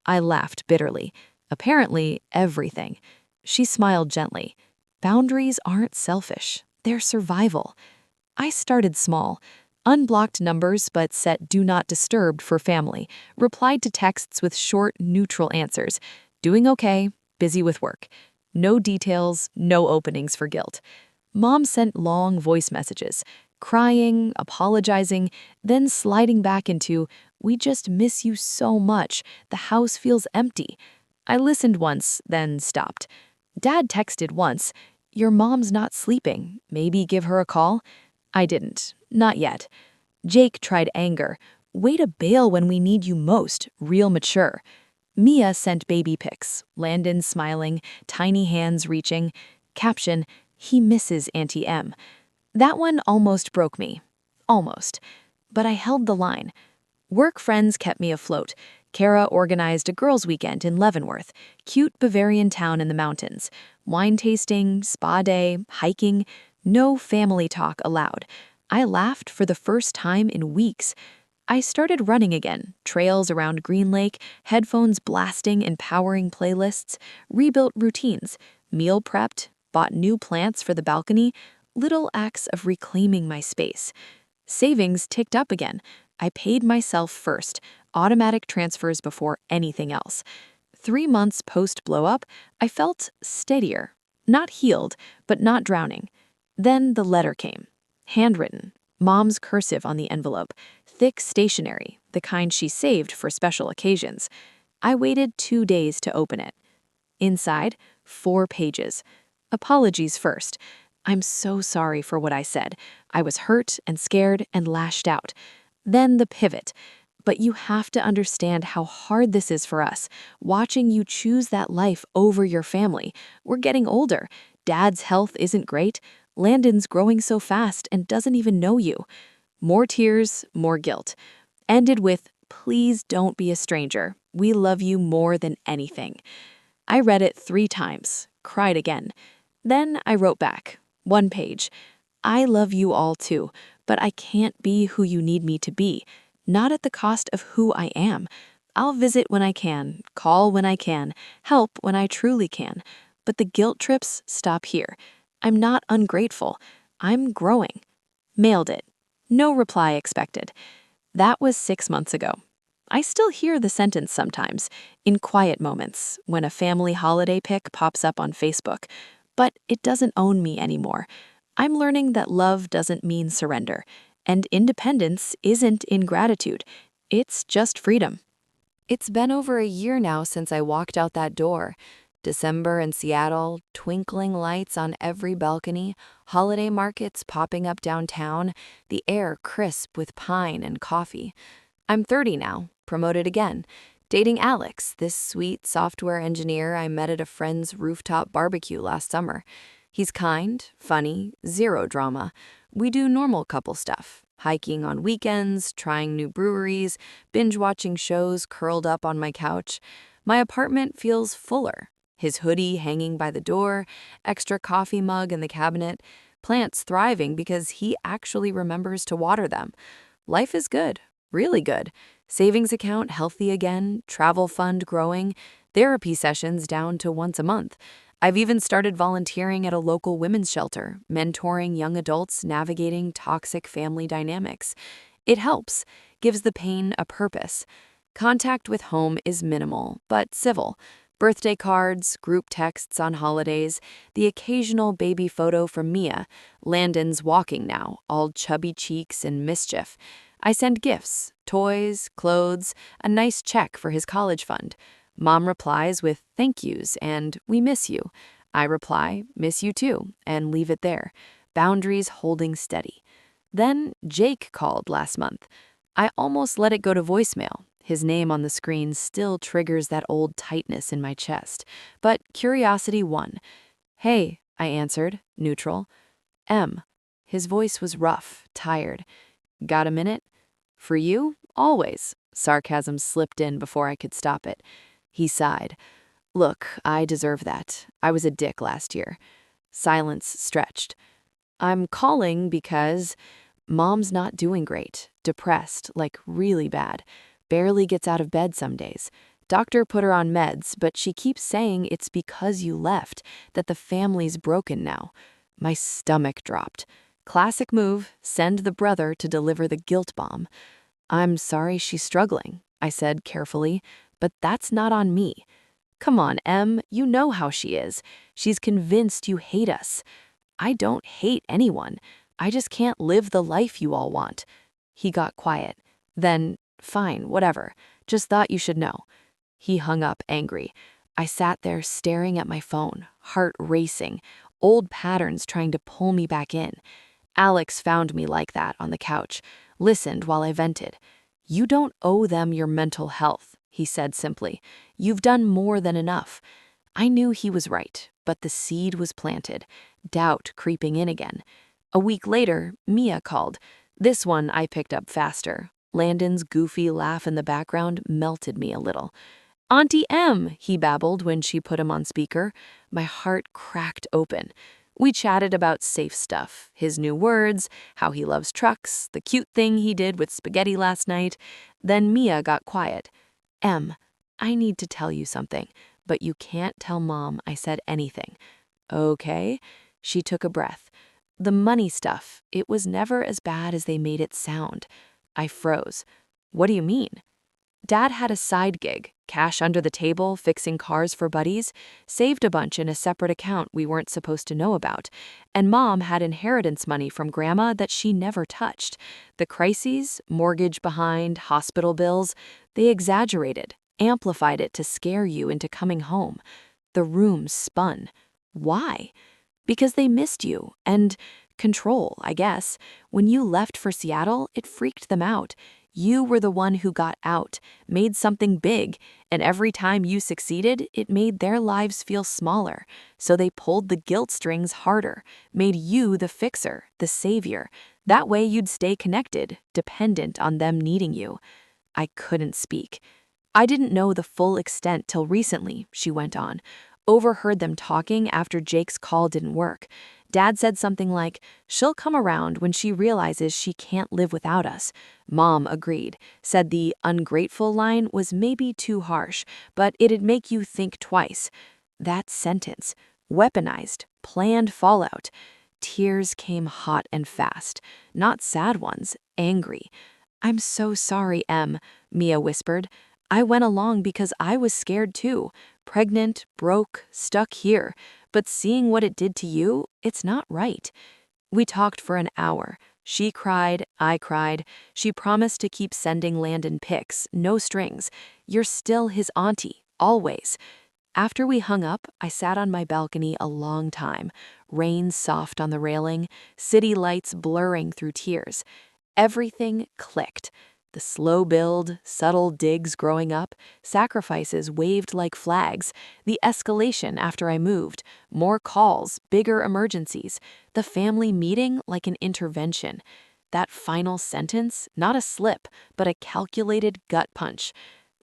Speaker 1: I laughed bitterly. Apparently, everything. She smiled gently. Boundaries aren't selfish. They're survival. I started small. Unblocked numbers but set Do Not Disturb for family. Replied to texts with short, neutral answers. Doing okay, busy with work. No details, no openings for guilt. Mom sent long voice messages, crying, apologizing, then sliding back into, "We just miss you so much. The house feels empty." I listened once, then stopped. Dad texted once, "Your mom's not sleeping. Maybe give her a call?" I didn't. Not yet. Jake tried anger. "Way to bail when we need you most. Real mature." Mia sent baby pics. Landon smiling, tiny hands reaching. Caption, "He misses Auntie M." That one almost broke me. Almost. But I held the line. Work friends kept me afloat. Kara organized a girls' weekend in Leavenworth, cute Bavarian town in the mountains. Wine tasting, spa day, hiking, no family talk allowed. I laughed for the first time in weeks. I started running again, trails around Green Lake, headphones blasting empowering playlists, rebuilt routines, meal prepped, bought new plants for the balcony, little acts of reclaiming my space. Savings ticked up again. I paid myself first, automatic transfers before anything else. 3 months post-blow-up, I felt steadier. Not healed, but not drowning. Then the letter came. Handwritten. Mom's cursive on the envelope. Thick stationery, the kind she saved for special occasions. I waited 2 days to open it. Inside, 4 pages. Apologies first. "I'm so sorry for what I said. I was hurt and scared and lashed out." Then the pivot. "But you have to understand how hard this is for us, watching you choose that life over your family. We're getting older. Dad's health isn't great. Landon's growing so fast and doesn't even know you." More tears, more guilt. Ended with, "Please don't be a stranger. We love you more than anything." I read it 3 times, cried again. Then I wrote back, 1 page. "I love you all too, but I can't be who you need me to be, not at the cost of who I am. I'll visit when I can, call when I can, help when I truly can. But the guilt trips stop here. I'm not ungrateful. I'm growing." Mailed it. No reply expected. That was 6 months ago. I still hear the sentence sometimes, in quiet moments, when a family holiday pic pops up on Facebook. But it doesn't own me anymore. I'm learning that love doesn't mean surrender, and independence isn't ingratitude. It's just freedom. It's been over a year now since I walked out that door. December in Seattle, twinkling lights on every balcony, holiday markets popping up downtown, the air crisp with pine and coffee. I'm 30 now, promoted again. Dating Alex, this sweet software engineer I met at a friend's rooftop barbecue last summer. He's kind, funny, zero drama. We do normal couple stuff. Hiking on weekends, trying new breweries, binge-watching shows curled up on my couch. My apartment feels fuller. His hoodie hanging by the door, extra coffee mug in the cabinet, plants thriving because he actually remembers to water them. Life is good, really good. Savings account healthy again, travel fund growing, therapy sessions down to once a month. I've even started volunteering at a local women's shelter, mentoring young adults navigating toxic family dynamics. It helps, gives the pain a purpose. Contact with home is minimal, but civil. Birthday cards, group texts on holidays, the occasional baby photo from Mia. Landon's walking now, all chubby cheeks and mischief. I send gifts, toys, clothes, a nice check for his college fund. Mom replies with thank yous and "we miss you." I reply, "miss you too," and leave it there. Boundaries holding steady. Then Jake called last month. I almost let it go to voicemail. His name on the screen still triggers that old tightness in my chest. But curiosity won. "Hey," I answered, neutral. "M." His voice was rough, tired. "Got a minute?" "For you? Always." Sarcasm slipped in before I could stop it. He sighed. "Look, I deserve that. I was a dick last year." Silence stretched. "I'm calling because Mom's not doing great. Depressed, like really bad. Barely gets out of bed some days. Doctor put her on meds, but she keeps saying it's because you left, that the family's broken now." My stomach dropped. Classic move, send the brother to deliver the guilt bomb. "I'm sorry she's struggling," I said carefully, "but that's not on me." Come on, Em, you know how she is. She's convinced you hate us. I don't hate anyone. I just can't live the life you all want. He got quiet. Then, fine, whatever. Just thought you should know. He hung up angry. I sat there staring at my phone, heart racing, old patterns trying to pull me back in. Alex found me like that on the couch, listened while I vented. You don't owe them your mental health, he said simply. You've done more than enough. I knew he was right, but the seed was planted, doubt creeping in again. A week later, Mia called. This one I picked up faster. Landon's goofy laugh in the background melted me a little. Auntie M, he babbled when she put him on speaker. My heart cracked open. We chatted about safe stuff, his new words, how he loves trucks, the cute thing he did with spaghetti last night. Then Mia got quiet. Em, I need to tell you something, but you can't tell Mom I said anything. Okay? She took a breath. The money stuff, it was never as bad as they made it sound. I froze. What do you mean? Dad had a side gig, cash under the table, fixing cars for buddies, saved a bunch in a separate account we weren't supposed to know about, and Mom had inheritance money from Grandma that she never touched. The crises, mortgage behind, hospital bills, they exaggerated, amplified it to scare you into coming home. The room spun. Why? Because they missed you, and control, I guess. When you left for Seattle, it freaked them out. You were the one who got out, made something big, and every time you succeeded, it made their lives feel smaller. So they pulled the guilt strings harder, made you the fixer, the savior. That way you'd stay connected, dependent on them needing you. I couldn't speak. I didn't know the full extent till recently, she went on. Overheard them talking after Jake's call didn't work. Dad said something like, she'll come around when she realizes she can't live without us. Mom agreed, said the ungrateful line was maybe too harsh, but it'd make you think twice. That sentence, weaponized, planned fallout. Tears came hot and fast, not sad ones, angry. I'm so sorry, Em, Mia whispered. I went along because I was scared too. Pregnant, broke, stuck here. But seeing what it did to you, it's not right. We talked for an hour. She cried, I cried. She promised to keep sending Landon pics, no strings. You're still his auntie, always. After we hung up, I sat on my balcony a long time. Rain soft on the railing, city lights blurring through tears. Everything clicked. The slow build, subtle digs growing up, sacrifices waved like flags, the escalation after I moved, more calls, bigger emergencies, the family meeting like an intervention. That final sentence, not a slip, but a calculated gut punch.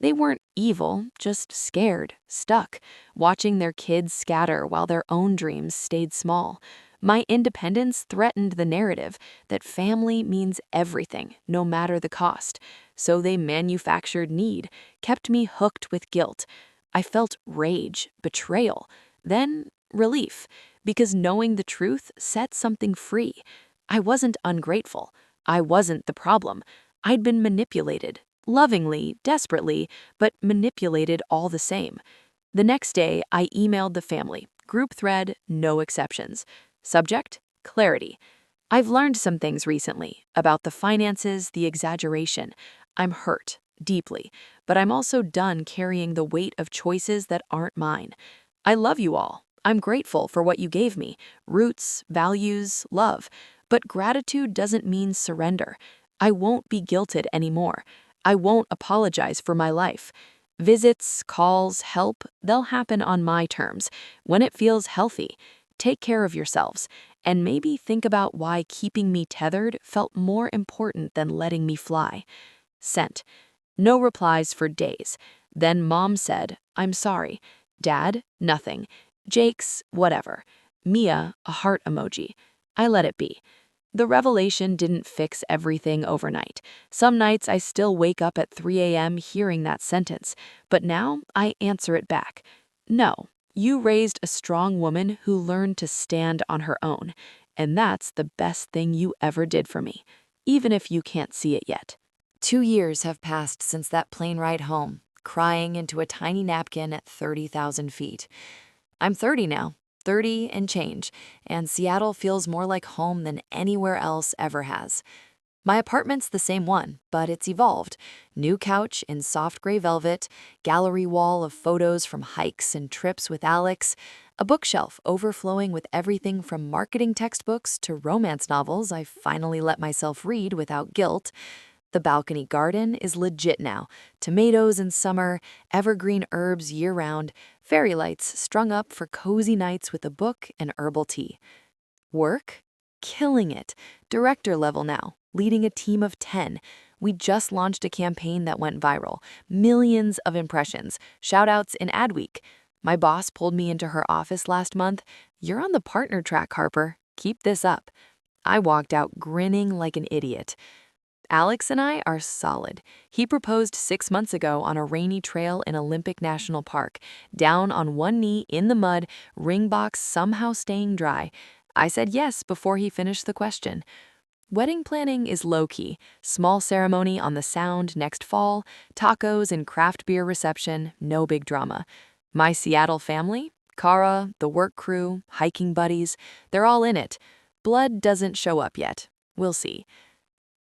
Speaker 1: They weren't evil, just scared, stuck, watching their kids scatter while their own dreams stayed small. My independence threatened the narrative that family means everything, no matter the cost. So they manufactured need, kept me hooked with guilt. I felt rage, betrayal, then relief, because knowing the truth set something free. I wasn't ungrateful. I wasn't the problem. I'd been manipulated, lovingly, desperately, but manipulated all the same. The next day, I emailed the family. Group thread, no exceptions. Subject, clarity. I've learned some things recently about the finances, the exaggeration. I'm hurt, deeply, but I'm also done carrying the weight of choices that aren't mine. I love you all. I'm grateful for what you gave me, roots, values, love. But gratitude doesn't mean surrender. I won't be guilted anymore. I won't apologize for my life. Visits, calls, help, they'll happen on my terms, when it feels healthy. Take care of yourselves, and maybe think about why keeping me tethered felt more important than letting me fly. Sent. No replies for days. Then Mom said, I'm sorry. Dad, nothing. Jake's, whatever. Mia, a heart emoji. I let it be. The revelation didn't fix everything overnight. Some nights I still wake up at 3 a.m. hearing that sentence, but now I answer it back. No. You raised a strong woman who learned to stand on her own, and that's the best thing you ever did for me, even if you can't see it yet. 2 years have passed since that plane ride home. crying into a tiny napkin at 30,000 feet. I'm 30 now, 30 and change, and Seattle feels more like home than anywhere else ever has. My apartment's the same one, but it's evolved. New couch in soft gray velvet, gallery wall of photos from hikes and trips with Alex, a bookshelf overflowing with everything from marketing textbooks to romance novels I finally let myself read without guilt. The balcony garden is legit now. Tomatoes in summer, evergreen herbs year-round, fairy lights strung up for cozy nights with a book and herbal tea. Work? Killing it. Director level now, leading a team of 10. We just launched a campaign that went viral. Millions of impressions, shout-outs in Adweek. My boss pulled me into her office last month. "You're on the partner track, Harper. Keep this up." I walked out grinning like an idiot. Alex and I are solid. He proposed 6 months ago on a rainy trail in Olympic National Park, down on one knee in the mud, ring box somehow staying dry. I said yes before he finished the question. Wedding planning is low-key. Small ceremony on the Sound next fall, tacos and craft beer reception, no big drama. My Seattle family, Kara, the work crew, hiking buddies, they're all in it. Blood doesn't show up yet. We'll see.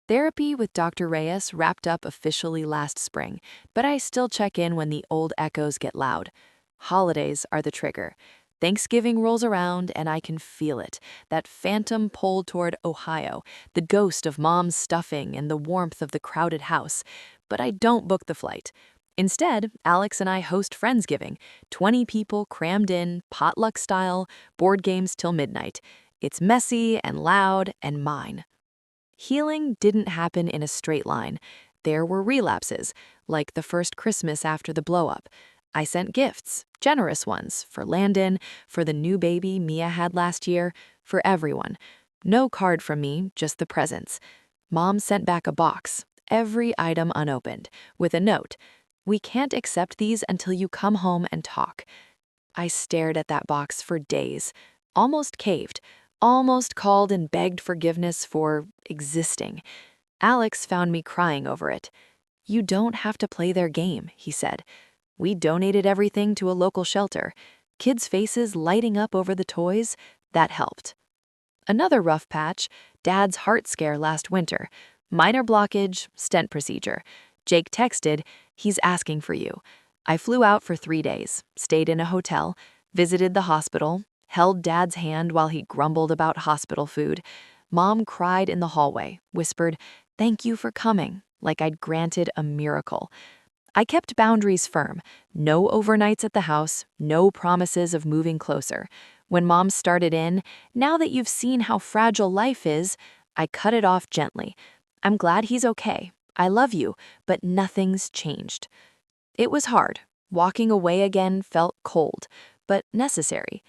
Speaker 1: Therapy with Dr. Reyes wrapped up officially last spring, but I still check in when the old echoes get loud. Holidays are the trigger. Thanksgiving rolls around and I can feel it, that phantom pull toward Ohio, the ghost of mom's stuffing and the warmth of the crowded house. But I don't book the flight. Instead, Alex and I host Friendsgiving, 20 people crammed in, potluck style, board games till midnight. It's messy and loud and mine. Healing didn't happen in a straight line. There were relapses, like the first Christmas after the blow-up. I sent gifts, generous ones, for Landon, for the new baby Mia had last year, for everyone. No card from me, just the presents. Mom sent back a box, every item unopened, with a note. "We can't accept these until you come home and talk." I stared at that box for days, almost caved, almost called and begged forgiveness for existing. Alex found me crying over it. "You don't have to play their game," he said. We donated everything to a local shelter. Kids' faces lighting up over the toys, that helped. Another rough patch, Dad's heart scare last winter. Minor blockage, stent procedure. Jake texted, "He's asking for you." I flew out for 3 days, stayed in a hotel, visited the hospital, held Dad's hand while he grumbled about hospital food. Mom cried in the hallway, whispered, "Thank you for coming," like I'd granted a miracle. I kept boundaries firm. No overnights at the house, no promises of moving closer. When Mom started in, "Now that you've seen how fragile life is," I cut it off gently. "I'm glad he's okay. I love you, but nothing's changed." It was hard. Walking away again felt cold, but necessary.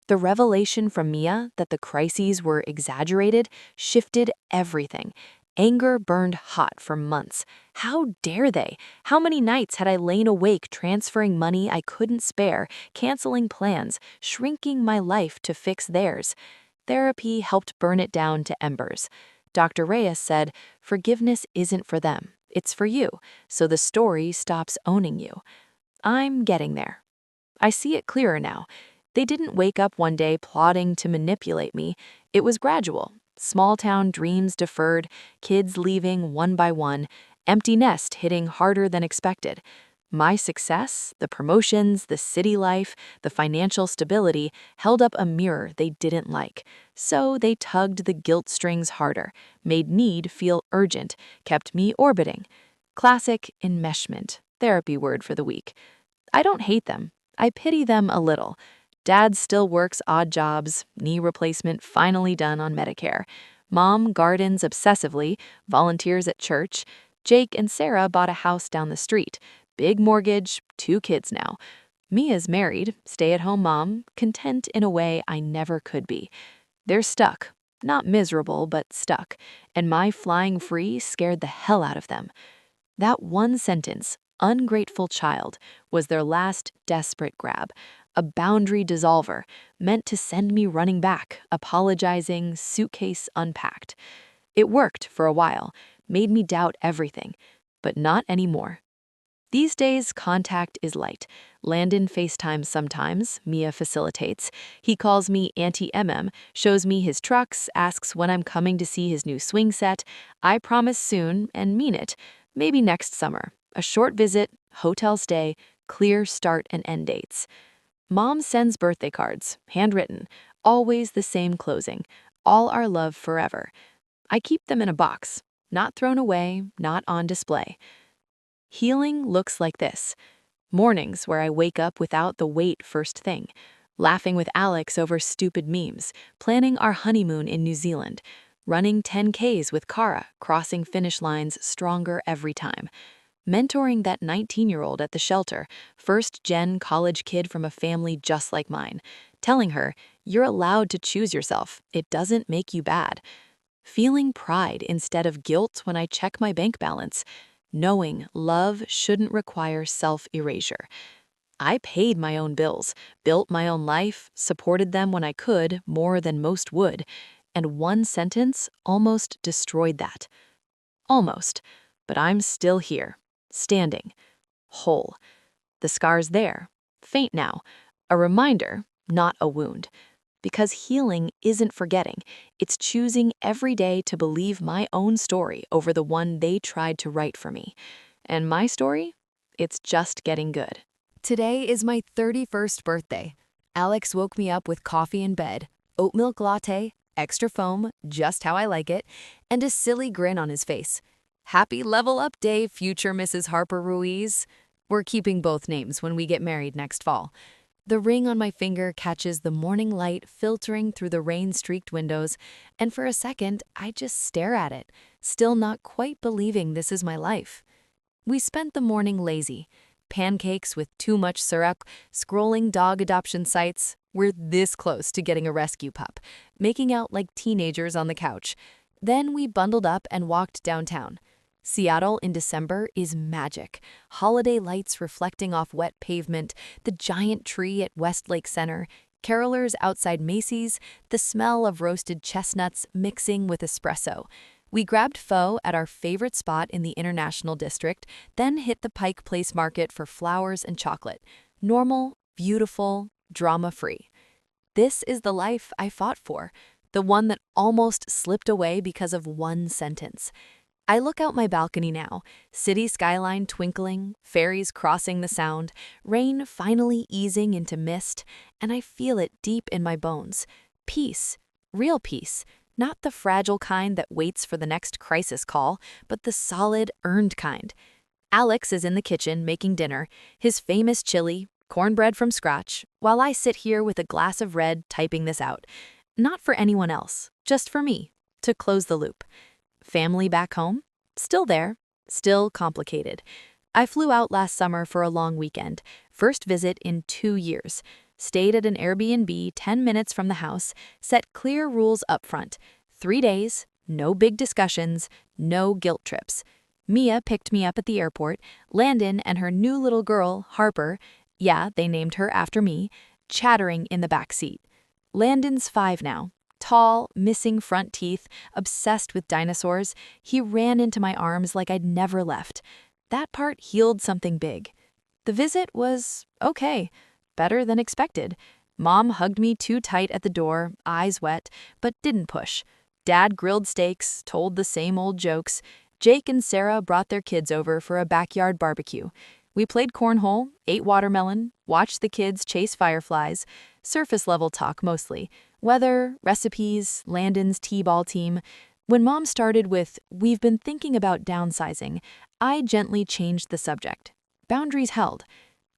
Speaker 1: The revelation from Mia that the crises were exaggerated shifted everything. Anger burned hot for months. How dare they? How many nights had I lain awake transferring money I couldn't spare, canceling plans, shrinking my life to fix theirs? Therapy helped burn it down to embers. Dr. Reyes said, "Forgiveness isn't for them, it's for you, so the story stops owning you." I'm getting there. I see it clearer now. They didn't wake up one day plotting to manipulate me. It was gradual. Small-town dreams deferred, kids leaving one by one, empty nest hitting harder than expected. My success, the promotions, the city life, the financial stability, held up a mirror they didn't like. So they tugged the guilt strings harder, made need feel urgent, kept me orbiting. Classic enmeshment, therapy word for the week. I don't hate them. I pity them a little. Dad still works odd jobs, knee replacement finally done on Medicare. Mom gardens obsessively, volunteers at church. Jake and Sarah bought a house down the street. Big mortgage, 2 kids now. Mia's married, stay-at-home mom, content in a way I never could be. They're stuck. Not miserable, but stuck. And my flying free scared the hell out of them. That one sentence, "ungrateful child," was their last desperate grab. A boundary dissolver, meant to send me running back, apologizing, suitcase unpacked. It worked for a while, made me doubt everything, but not anymore. These days, contact is light. Landon FaceTimes sometimes, Mia facilitates. He calls me Auntie shows me his trucks, asks when I'm coming to see his new swing set. I promise soon, and mean it. Maybe next summer. A short visit, hotel stay, clear start and end dates. Mom sends birthday cards, handwritten, always the same closing. All our love forever. I keep them in a box, not thrown away, not on display. Healing looks like this. Mornings where I wake up without the weight first thing. Laughing with Alex over stupid memes. Planning our honeymoon in New Zealand. Running 10Ks with Kara, crossing finish lines stronger every time. Mentoring that 19-year-old at the shelter, first-gen college kid from a family just like mine. Telling her, you're allowed to choose yourself. It doesn't make you bad. Feeling pride instead of guilt when I check my bank balance. Knowing love shouldn't require self-erasure. I paid my own bills, built my own life, supported them when I could, more than most would, and one sentence almost destroyed that. Almost, but I'm still here, standing, whole. The scar's there, faint now, a reminder, not a wound. Because healing isn't forgetting, it's choosing every day to believe my own story over the one they tried to write for me. And my story? It's just getting good. Today is my 31st birthday. Alex woke me up with coffee in bed, oat milk latte, extra foam, just how I like it, and a silly grin on his face. Happy level up day, future Mrs. Harper Ruiz. We're keeping both names when we get married next fall. The ring on my finger catches the morning light filtering through the rain-streaked windows, and for a second, I just stare at it, still not quite believing this is my life. We spent the morning lazy. Pancakes with too much syrup, scrolling dog adoption sites. We're this close to getting a rescue pup, making out like teenagers on the couch. Then we bundled up and walked downtown. Seattle in December is magic. Holiday lights reflecting off wet pavement, the giant tree at Westlake Center, carolers outside Macy's, the smell of roasted chestnuts mixing with espresso. We grabbed pho at our favorite spot in the International District, then hit the Pike Place Market for flowers and chocolate. Normal, beautiful, drama-free. This is the life I fought for, the one that almost slipped away because of one sentence. I look out my balcony now, city skyline twinkling, ferries crossing the sound, rain finally easing into mist, and I feel it deep in my bones. Peace, real peace, not the fragile kind that waits for the next crisis call, but the solid, earned kind. Alex is in the kitchen making dinner, his famous chili, cornbread from scratch, while I sit here with a glass of red typing this out. Not for anyone else, just for me, to close the loop. Family back home? Still there, still complicated. I flew out last summer for a long weekend, first visit in 2 years. Stayed at an Airbnb 10 minutes from the house, set clear rules up front. 3 days, no big discussions, no guilt trips. Mia picked me up at the airport, Landon and her new little girl, Harper, yeah, they named her after me, chattering in the back seat. Landon's 5 now. Tall, missing front teeth, obsessed with dinosaurs, he ran into my arms like I'd never left. That part healed something big. The visit was okay, better than expected. Mom hugged me too tight at the door, eyes wet, but didn't push. Dad grilled steaks, told the same old jokes. Jake and Sarah brought their kids over for a backyard barbecue. We played cornhole, ate watermelon, watched the kids chase fireflies, surface-level talk mostly. Weather, recipes, Landon's t-ball team. When Mom started with, "We've been thinking about downsizing," I gently changed the subject. Boundaries held.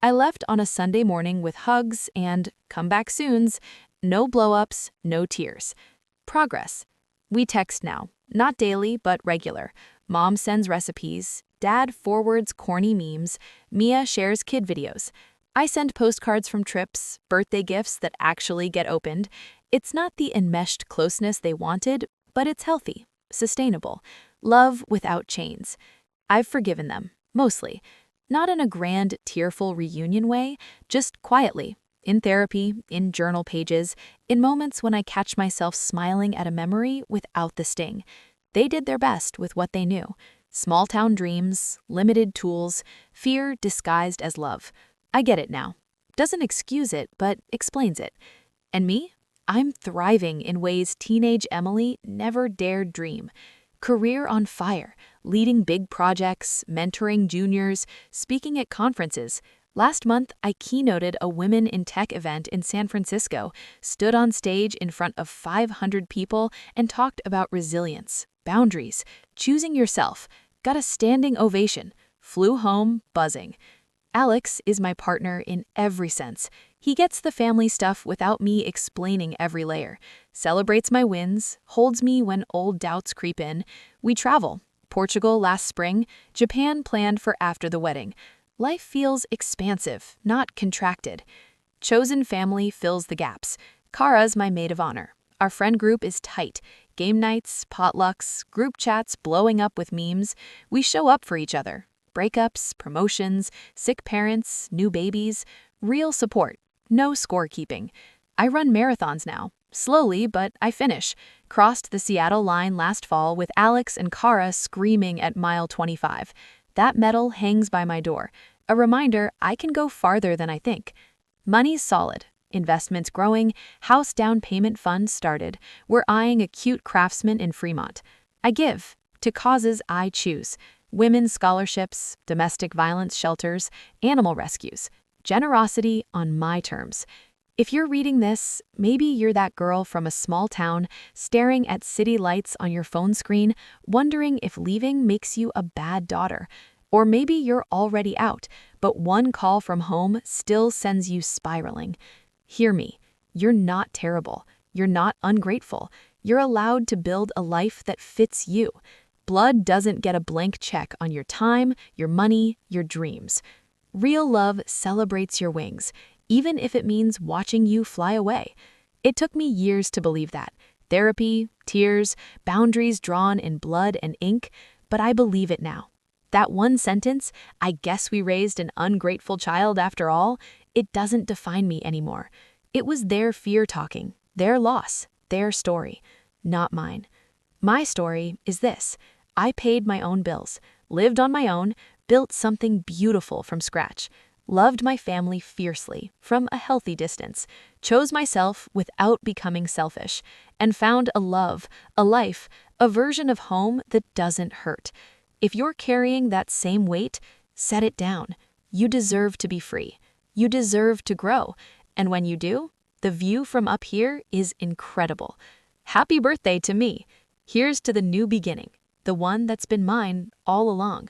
Speaker 1: I left on a Sunday morning with hugs and come back soons, no blow-ups, no tears. Progress. We text now, not daily, but regular. Mom sends recipes, Dad forwards corny memes, Mia shares kid videos. I send postcards from trips, birthday gifts that actually get opened. It's not the enmeshed closeness they wanted, but it's healthy, sustainable. Love without chains. I've forgiven them, mostly. Not in a grand, tearful reunion way, just quietly, in therapy, in journal pages, in moments when I catch myself smiling at a memory without the sting. They did their best with what they knew. Small town dreams, limited tools, fear disguised as love. I get it now. Doesn't excuse it, but explains it. And me? I'm thriving in ways teenage Emily never dared dream. Career on fire, leading big projects, mentoring juniors, speaking at conferences. Last month, I keynoted a Women in Tech event in San Francisco, stood on stage in front of 500 people, and talked about resilience, boundaries, choosing yourself. Got a standing ovation. Flew home buzzing. Alex is my partner in every sense. He gets the family stuff without me explaining every layer, celebrates my wins, holds me when old doubts creep in. We travel. Portugal last spring, Japan planned for after the wedding. Life feels expansive, not contracted. Chosen family fills the gaps. Kara's my maid of honor. Our friend group is tight. Game nights, potlucks, group chats blowing up with memes. We show up for each other. Breakups, promotions, sick parents, new babies, real support, no scorekeeping. I run marathons now, slowly, but I finish. Crossed the Seattle line last fall with Alex and Kara screaming at mile 25. That medal hangs by my door, a reminder I can go farther than I think. Money's solid, investments growing, house down payment fund started. We're eyeing a cute craftsman in Fremont. I give to causes I choose. Women's scholarships, domestic violence shelters, animal rescues. Generosity on my terms. If you're reading this, maybe you're that girl from a small town staring at city lights on your phone screen, wondering if leaving makes you a bad daughter. Or maybe you're already out, but one call from home still sends you spiraling. Hear me. You're not terrible. You're not ungrateful. You're allowed to build a life that fits you. Blood doesn't get a blank check on your time, your money, your dreams. Real love celebrates your wings, even if it means watching you fly away. It took me years to believe that. Therapy, tears, boundaries drawn in blood and ink, but I believe it now. That one sentence, I guess we raised an ungrateful child after all, it doesn't define me anymore. It was their fear talking, their loss, their story, not mine. My story is this. I paid my own bills, lived on my own, built something beautiful from scratch, loved my family fiercely from a healthy distance, chose myself without becoming selfish, and found a love, a life, a version of home that doesn't hurt. If you're carrying that same weight, set it down. You deserve to be free. You deserve to grow. And when you do, the view from up here is incredible. Happy birthday to me. Here's to the new beginning, the one that's been mine all along.